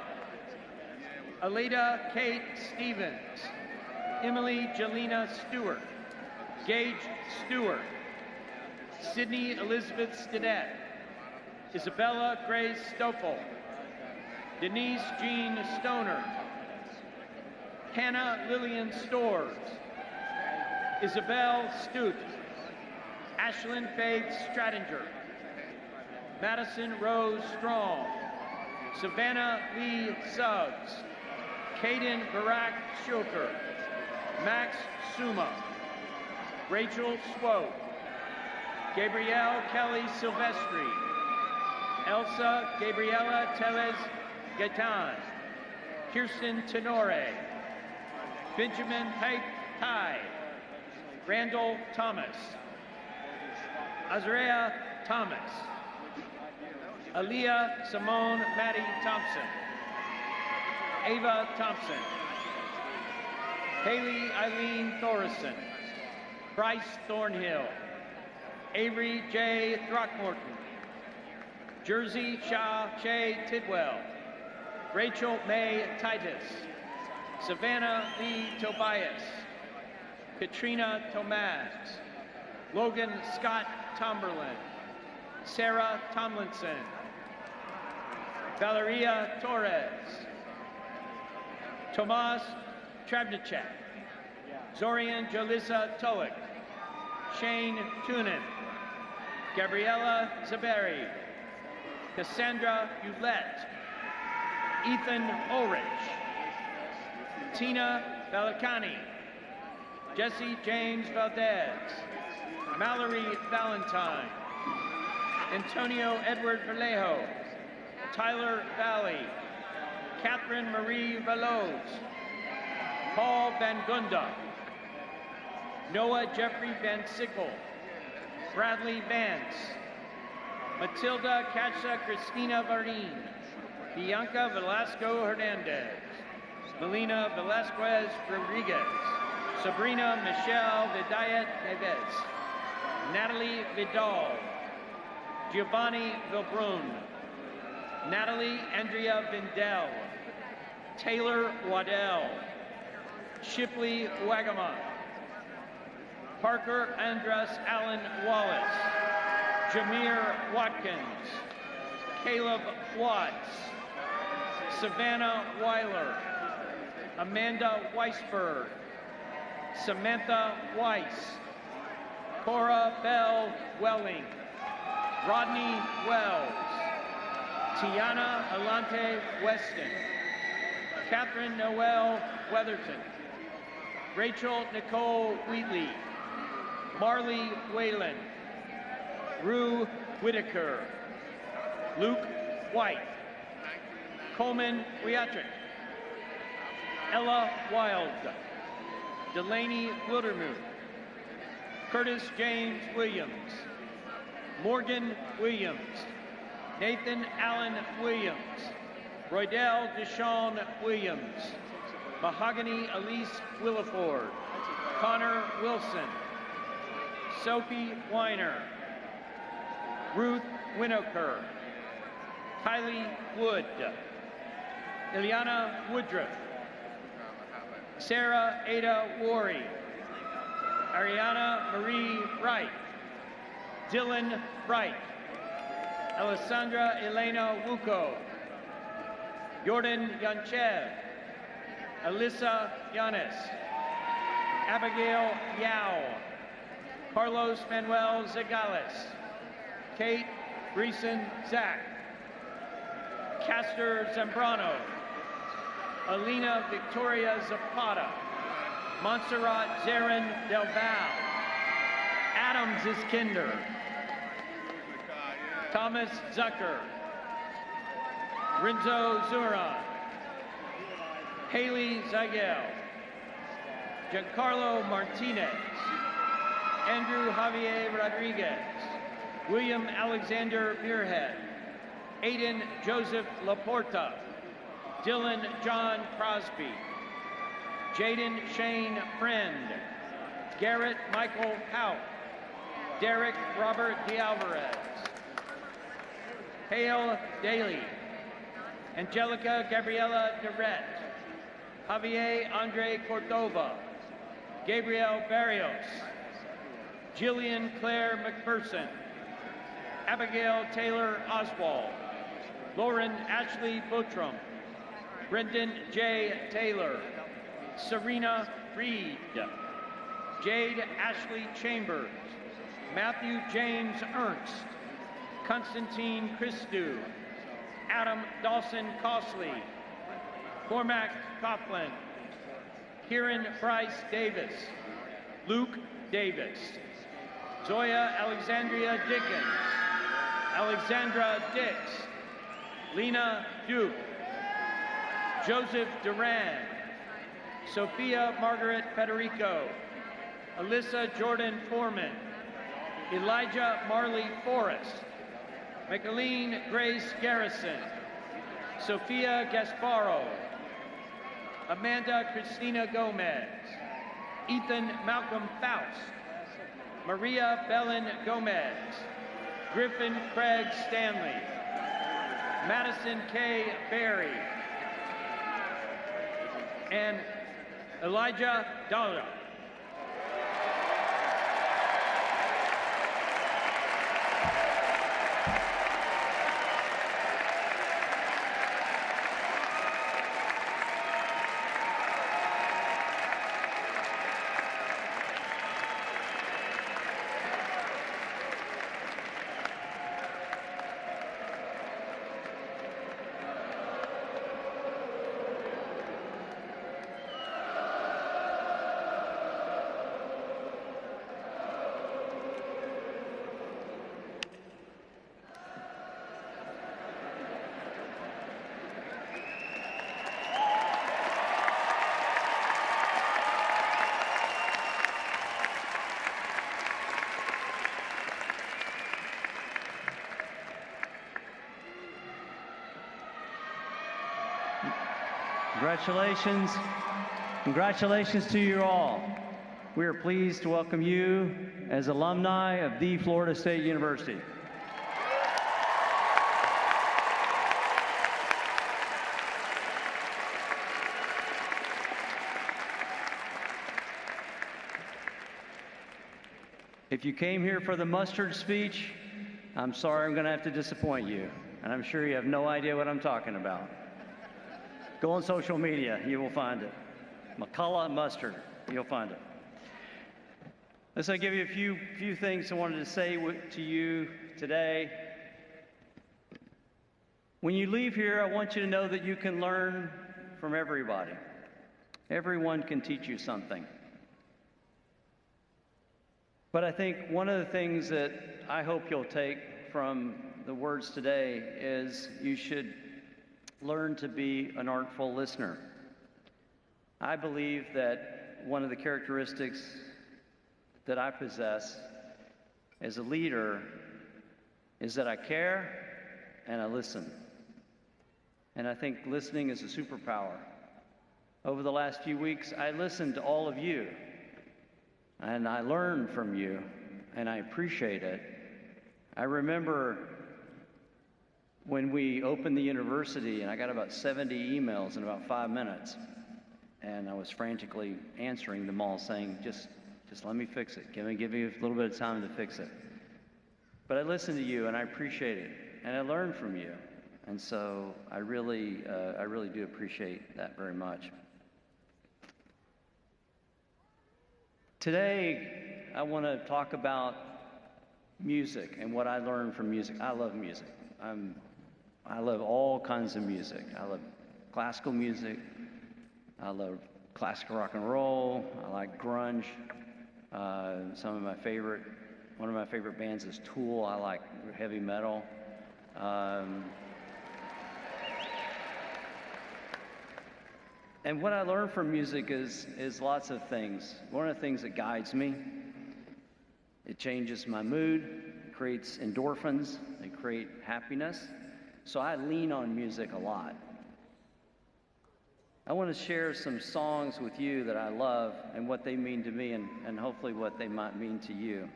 Alida Kate Stevens, Emily Jelena Stewart, Gage Stewart, Sydney Elizabeth Stedett, Isabella Grace Stoffel, Denise Jean Stoner, Hannah Lillian Stores, Isabel Stute, Ashlyn Faith Stratinger, Madison Rose Strong, Savannah Lee Suggs, Caden Barak Shulker, Max Suma, Rachel Swope, Gabrielle Kelly Silvestri, Elsa Gabriela Tellez Gaitan, Kirsten Tenore, Benjamin Haidt Tai, Randall Thomas, Azariah Thomas, Aaliyah Simone Maddie Thompson, Ava Thompson, Haley Eileen Thorison, Bryce Thornhill, Avery J. Throckmorton, Jersey Shah Che Tidwell, Rachel May Titus, Savannah Lee Tobias, Katrina Tomas, Logan Scott Tomberlin, Sarah Tomlinson, Valeria Torres, Tomas Trabnicek, Zorian Jalissa Toic, Shane Tunin, Gabriella Zaberi, Cassandra Hewlett, Ethan Ulrich, Tina Valicani, Jesse James Valdez, Mallory Valentine, Antonio Edward Vallejo, Tyler Valley, Catherine Marie Veloz, Paul Van Gunda, Noah Jeffrey Van Sickle, Bradley Vance, Matilda Katza Cristina Varin, Bianca Velasco Hernandez, Melina Velasquez Rodriguez, Sabrina Michelle Vidayat Neves, Natalie Vidal, Giovanni Vilbrun, Natalie Andrea Vindel, Taylor Waddell, Shipley Wagama, Parker Andrus Allen Wallace, Jameer Watkins, Caleb Watts, Savannah Weiler, Amanda Weisberg, Samantha Weiss, Cora Bell Welling, Rodney Wells, Tiana Alante Weston, Catherine Noel Weatherton, Rachel Nicole Wheatley, Marley Whalen, Rue Whitaker, Luke White, Coleman Wiatrick, Ella Wild, Delaney Wildermuth, Curtis James Williams, Morgan Williams, Nathan Allen Williams, Roydell Deshawn Williams, Mahogany Elise Williford, Connor Wilson, Sophie Weiner, Ruth Winokur, Kylie Wood, Ileana Woodruff, Sarah Ada Worry, Ariana Marie Wright, Dylan Wright, Alessandra Elena Wuko, Jordan Yanchev, Alyssa Yanis, Abigail Yao, Carlos Manuel Zagales, Kate Breeson Zach, Castor Zambrano, Alina Victoria Zapata, Montserrat Zarin Del Val, Adams Iskinder, Thomas Zucker, Renzo Zuran, Haley Zygel, Giancarlo Martinez, Andrew Javier Rodriguez, William Alexander Muirhead, Aiden Joseph Laporta, Dylan John Crosby, Jaden Shane Friend, Garrett Michael Howe, Derek Robert DeAlvarez, Hale Daly, Angelica Gabriela Durrett, Javier Andre Cordova, Gabriel Barrios, Jillian Claire McPherson, Abigail Taylor Oswald, Lauren Ashley Buttram, Brendan J. Taylor, Serena Reed, Jade Ashley Chambers, Matthew James Ernst, Constantine Christou, Adam Dawson Costley, Cormac Coughlin, Kieran Bryce Davis, Luke Davis, Zoya Alexandria Dickens, Alexandra Dix, Lena Duke, Joseph Duran, Sophia Margaret Federico, Alyssa Jordan Foreman, Elijah Marley Forrest, Micheline Grace Garrison, Sophia Gasparo, Amanda Christina Gomez, Ethan Malcolm Faust, Maria Belen Gomez, Griffin Craig Stanley, Madison K. Berry, and Elijah Dahlia. Congratulations. Congratulations to you all. We are pleased to welcome you as alumni of the Florida State University. If you came here for the mustard speech, I'm sorry I'm going to have to disappoint you. And I'm sure you have no idea what I'm talking about. Go on social media, you will find it. McCullough mustard, you'll find it. Let's give you a few things I wanted to say to you today. When you leave here, I want you to know that you can learn from everybody. Everyone can teach you something. But I think one of the things that I hope you'll take from the words today is you should learn to be an artful listener. I believe that one of the characteristics that I possess as a leader is that I care and I listen. And I think listening is a superpower. Over the last few weeks, I listened to all of you, and I learned from you, and I appreciate it. I remember when we opened the university, and I got about 70 emails in about 5 minutes, and I was frantically answering them all, saying, just let me fix it. Give me a little bit of time to fix it. But I listened to you, and I appreciate it, and I learned from you, and so I really do appreciate that very much. Today, I want to talk about music and what I learned from music. I love music. I love all kinds of music. I love classical music. I love classical rock and roll. I like grunge. One of my favorite bands is Tool. I like heavy metal. And what I learned from music is lots of things. One of the things that guides me, it changes my mood, it creates endorphins, it creates happiness. So I lean on music a lot. I want to share some songs with you that I love and what they mean to me, and hopefully what they might mean to you.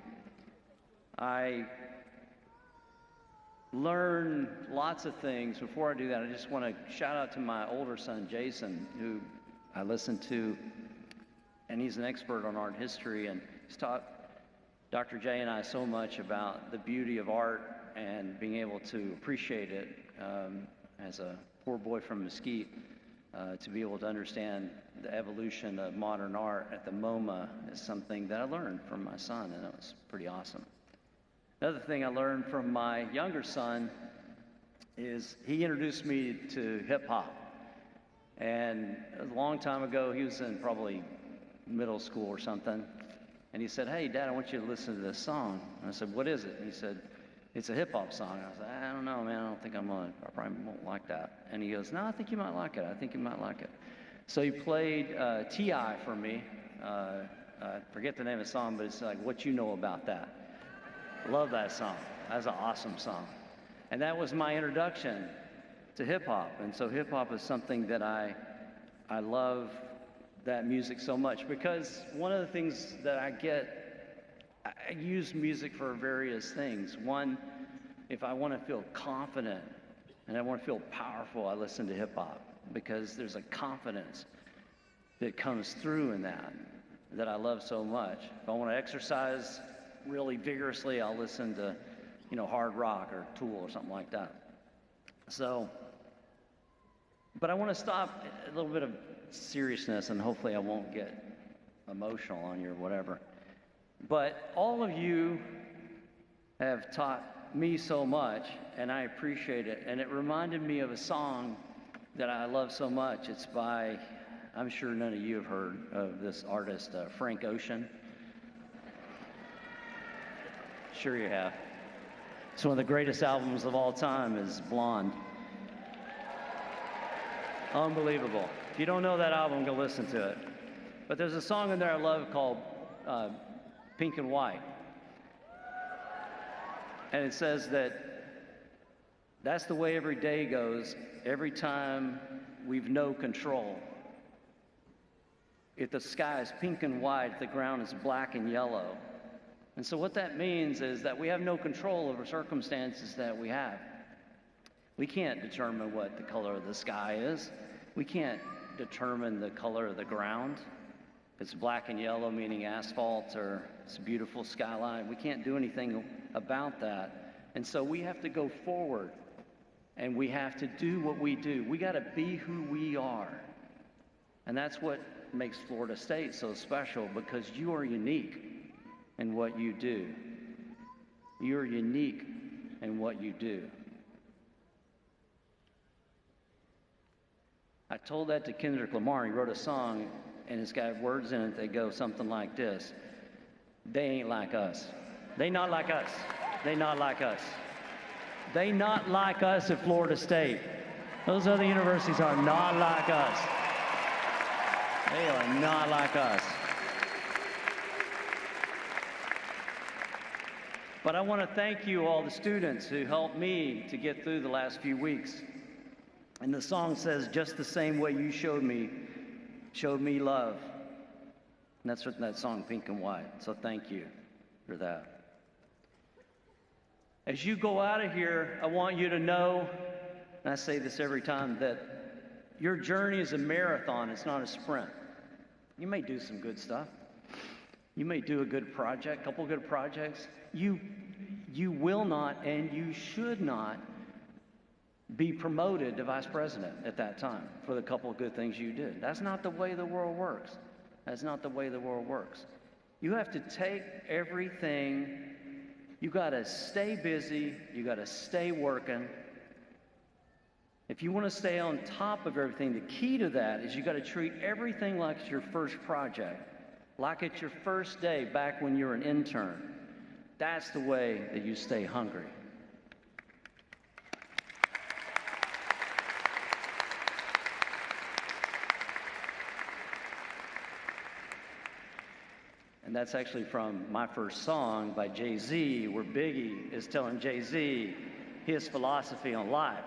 I learn lots of things. Before I do that, I just want to shout out to my older son, Jason, who I listen to, and he's an expert on art history, and he's taught Dr. J and I so much about the beauty of art and being able to appreciate it as a poor boy from Mesquite, to be able to understand the evolution of modern art at the MoMA is something that I learned from my son, and it was pretty awesome. Another thing I learned from my younger son is he introduced me to hip hop. And a long time ago, he was in probably middle school or something, and he said, "Hey, Dad, I want you to listen to this song." And I said, "What is it?" And he said, "It's a hip hop song." And I said, "I don't know, man. I don't think I probably won't like that." And he goes, "No, I think you might like it. I think you might like it." So he played T.I. for me. I forget the name of the song, but it's like, "What You Know About That." Love that song. That's an awesome song. And that was my introduction to hip hop. And so hip hop is something that I love that music so much, because one of the things that I use music for various things. One, if I want to feel confident and I want to feel powerful, I listen to hip hop, because there's a confidence that comes through in that I love so much. If I want to exercise really vigorously, I'll listen to, hard rock or Tool or something like that. So, but I want to stop a little bit of seriousness, and hopefully I won't get emotional on you or whatever. But all of you have taught me so much, and I appreciate it. And it reminded me of a song that I love so much. It's by, I'm sure none of you have heard of this artist, Frank Ocean. Sure you have. It's one of the greatest albums of all time, is Blonde. Unbelievable. If you don't know that album, go listen to it. But there's a song in there I love called Pink and White. And it says that's the way every day goes, every time we've no control. If the sky is pink and white, the ground is black and yellow. And so what that means is that we have no control over circumstances that we have. We can't determine what the color of the sky is. We can't determine the color of the ground. If it's black and yellow, meaning asphalt, or it's a beautiful skyline, we can't do anything about that. And so we have to go forward, and we have to do what we do. We got to be who we are. And that's what makes Florida State so special, because you are unique in what you do. You're unique in what you do. I told that to Kendrick Lamar. He wrote a song, and it's got words in it that go something like this: "They ain't like us. They not like us. They not like us. They not like us at Florida State. Those other universities are not like us. They are not like us." But I want to thank you, all the students who helped me to get through the last few weeks. And the song says, "Just the same way you showed me love." And that's what that song, Pink and White. So thank you for that. As you go out of here, I want you to know, and I say this every time, that your journey is a marathon. It's not a sprint. You may do some good stuff. You may do a good project, couple good projects. You will not, and you should not, be promoted to vice president at that time for the couple of good things you did. That's not the way the world works. That's not the way the world works. You have to take everything. You got to stay busy. You got to stay working. If you want to stay on top of everything, the key to that is you got to treat everything like it's your first project, like it's your first day back when you were an intern. That's the way that you stay hungry. And that's actually from my first song by Jay-Z, where Biggie is telling Jay-Z his philosophy on life.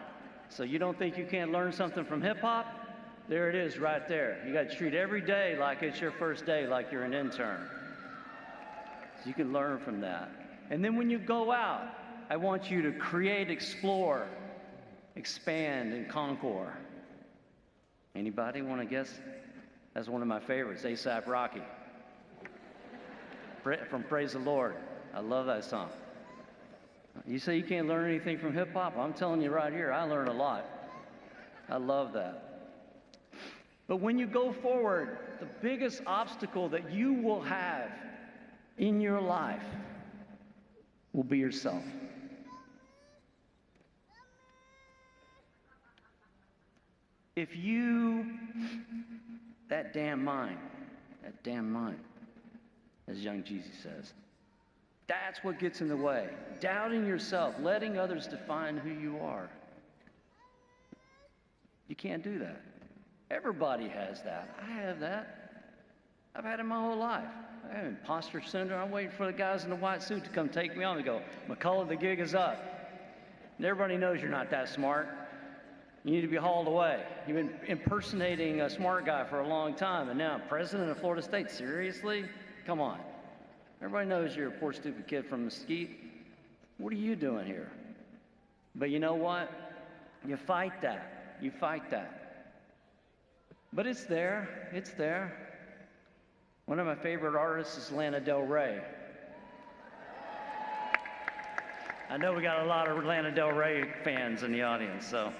So you don't think you can't learn something from hip-hop? There it is right there. You got to treat every day like it's your first day, like you're an intern. So you can learn from that. And then when you go out, I want you to create, explore, expand, and conquer. Anybody want to guess? That's one of my favorites, A$AP Rocky. From Praise the Lord. I love that song. You say you can't learn anything from hip hop? I'm telling you right here, I learn a lot. I love that. But when you go forward, the biggest obstacle that you will have in your life will be yourself. If you, that damn mind, as young Jesus says, that's what gets in the way. Doubting yourself, letting others define who you are. You can't do that. Everybody has that. I have that. I've had it my whole life. I have imposter syndrome. I'm waiting for the guys in the white suit to come take me on and go, McCullough, the gig is up. And everybody knows you're not that smart. You need to be hauled away. You've been impersonating a smart guy for a long time, and now president of Florida State? Seriously? Come on. Everybody knows you're a poor, stupid kid from Mesquite. What are you doing here? But you know what? You fight that. You fight that. But it's there. It's there. One of my favorite artists is Lana Del Rey. I know we got a lot of Lana Del Rey fans in the audience, so.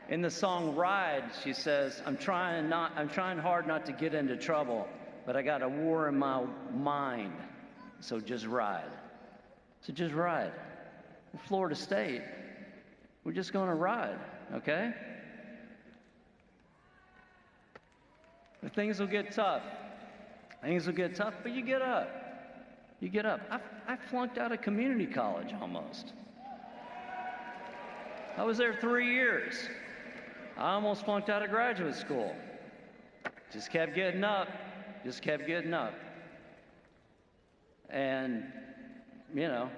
In the song Ride, she says, I'm trying hard not to get into trouble, but I got a war in my mind, so just ride. So just ride. Florida State, we're just gonna ride, okay? But things will get tough. Things will get tough, but you get up. You get up. I flunked out of community college almost. I was there 3 years. I almost flunked out of graduate school. Just kept getting up. Just kept getting up. And, you know,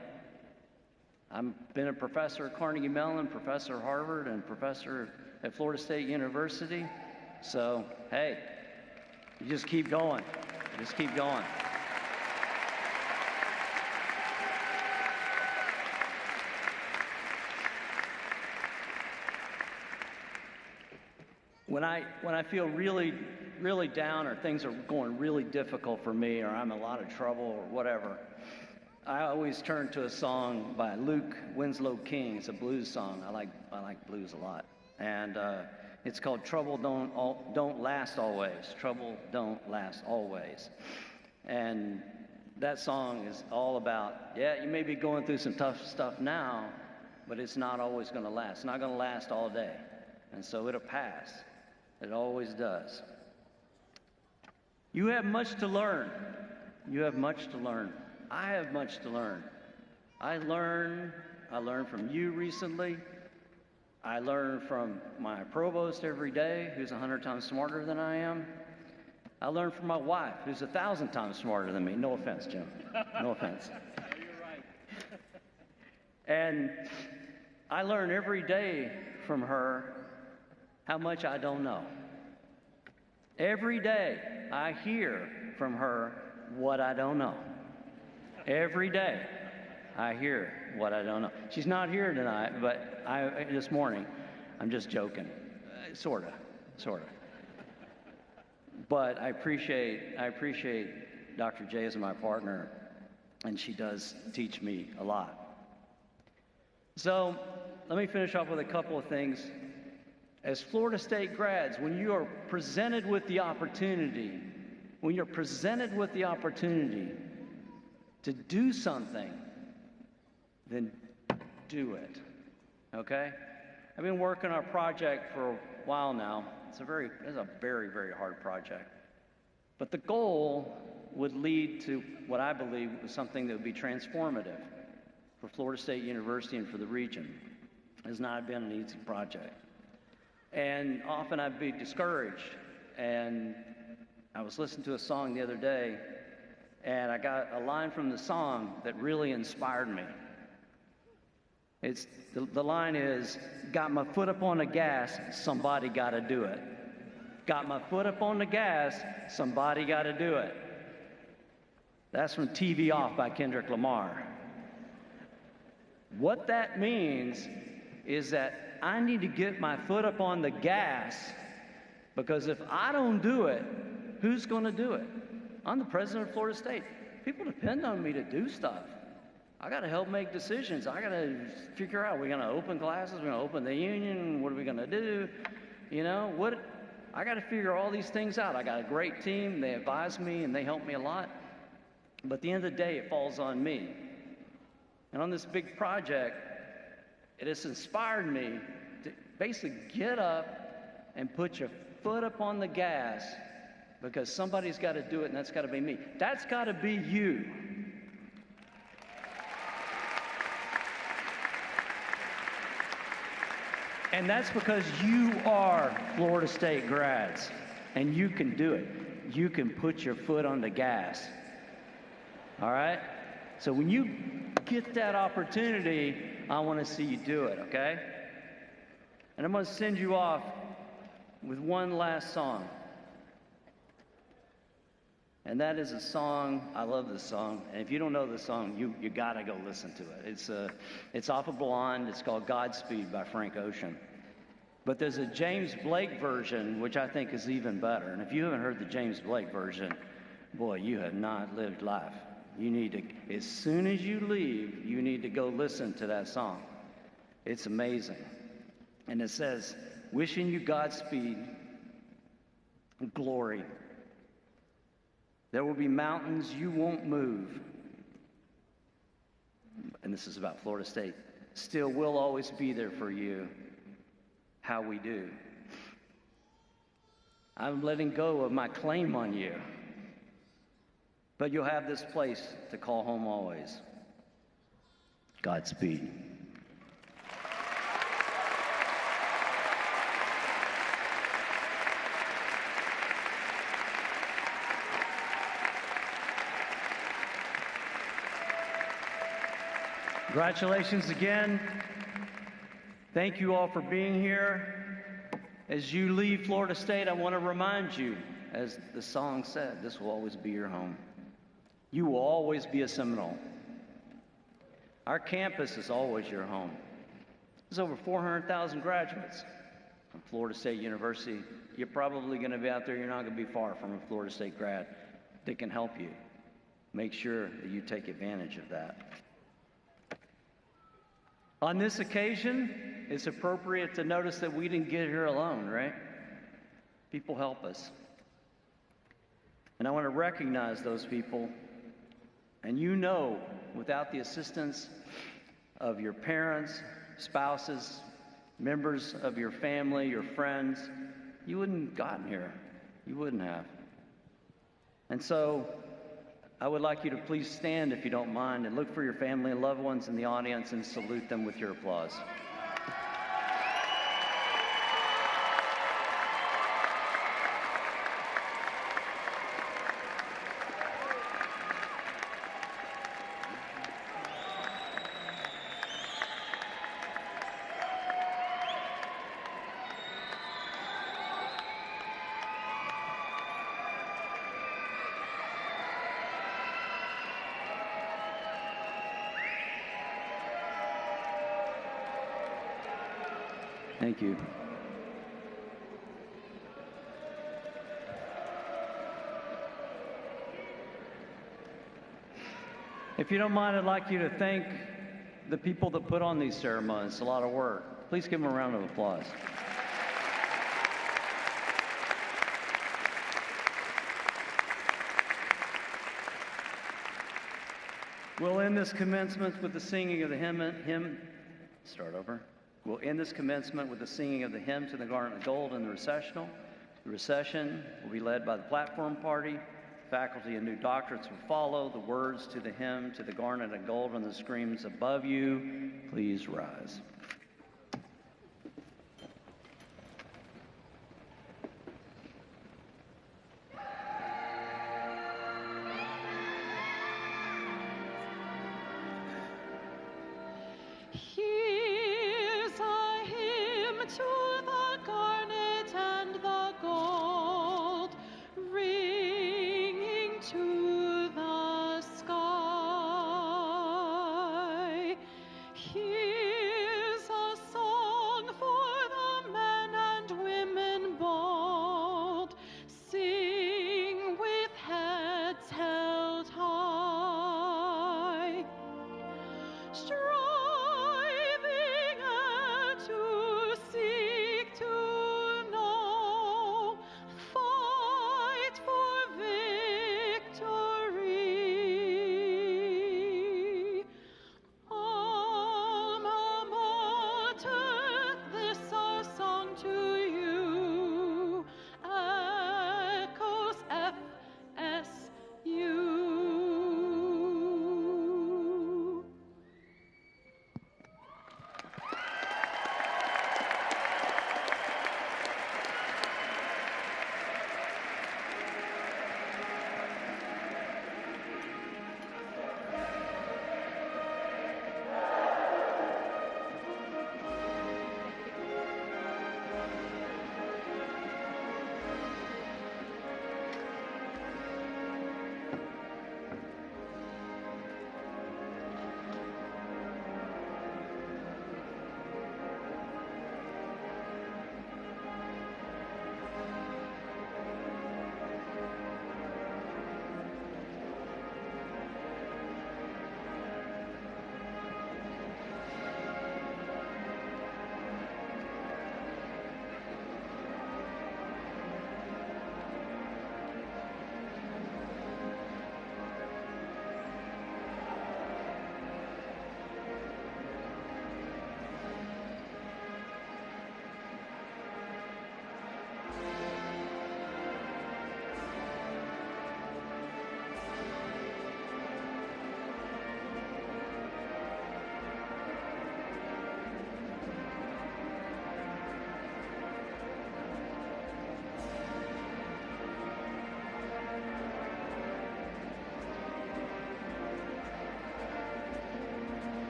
I've been a professor at Carnegie Mellon, professor at Harvard, and professor at Florida State University. So, hey, you just keep going. Just keep going. When I feel really, really down, or things are going really difficult for me, or I'm in a lot of trouble or whatever, I always turn to a song by Luke Winslow King. It's a blues song. I like blues a lot. And it's called Trouble Don't Last Always. Trouble Don't Last Always. And that song is all about, yeah, you may be going through some tough stuff now, but it's not always going to last. It's not going to last all day. And so it'll pass. It always does. You have much to learn. You have much to learn. I have much to learn. I learned from you recently. I learn from my provost every day, who's 100 times smarter than I am. I learn from my wife, who's 1,000 times smarter than me. No offense, Jim. No offense. You're right. And I learn every day from her how much I don't know. Every day I hear from her what I don't know. Every day I hear what I don't know. She's not here tonight, but this morning, I'm just joking. Sorta. But I appreciate Dr. J as my partner, and she does teach me a lot. So let me finish off with a couple of things. As Florida State grads, when you are presented with the opportunity, to do something, then do it, okay? I've been working on a project for a while now. It's a very, very hard project. But the goal would lead to what I believe was something that would be transformative for Florida State University and for the region. It has not been an easy project. And often I'd be discouraged. And I was listening to a song the other day, and I got a line from the song that really inspired me. The line is, got my foot up on the gas, somebody got to do it. Got my foot up on the gas, somebody got to do it. That's from TV Off by Kendrick Lamar. What that means is that I need to get my foot up on the gas, because if I don't do it, who's going to do it? I'm the president of Florida State. People depend on me to do stuff. I got to help make decisions. I got to figure out, are we going to open classes? We're going to open the union? What are we going to do? You know, I got to figure all these things out. I got a great team. They advise me and they help me a lot. But at the end of the day, it falls on me. And on this big project, it has inspired me to basically get up and put your foot up on the gas, because somebody's got to do it, and that's got to be me. That's got to be you. And that's because you are Florida State grads, and you can do it. You can put your foot on the gas. All right? So when you get that opportunity, I want to see you do it, okay? And I'm going to send you off with one last song. And that is a song, I love this song, and if you don't know this song, you got to go listen to it. It's off of Blonde. It's called Godspeed by Frank Ocean. But there's a James Blake version, which I think is even better. And if you haven't heard the James Blake version, boy, you have not lived life. You need to, as soon as you leave, you need to go listen to that song. It's amazing. And it says, wishing you Godspeed, glory. There will be mountains you won't move. And this is about Florida State. Still, we'll always be there for you. How we do. I'm letting go of my claim on you. But you'll have this place to call home always. Godspeed. Congratulations again. Thank you all for being here. As you leave Florida State, I want to remind you, as the song said, this will always be your home. You will always be a Seminole. Our campus is always your home. There's over 400,000 graduates from Florida State University. You're probably going to be out there. You're not going to be far from a Florida State grad that can help you. Make sure that you take advantage of that. On this occasion, it's appropriate to notice that we didn't get here alone, right? People help us. And I want to recognize those people. And you know, without the assistance of your parents, spouses, members of your family, your friends, you wouldn't have gotten here. You wouldn't have. And so, I would like you to please stand, if you don't mind, and look for your family and loved ones in the audience and salute them with your applause. Thank you. If you don't mind, I'd like you to thank the people that put on these ceremonies. It's a lot of work. Please give them a round of applause. We'll end this commencement with the singing of the hymn. Start over. We'll end this commencement with the singing of the hymn to the Garnet of Gold and the recessional. The recession will be led by the platform party. Faculty and new doctorates will follow. The words to the hymn to the Garnet of Gold on the screens above you. Please rise. Here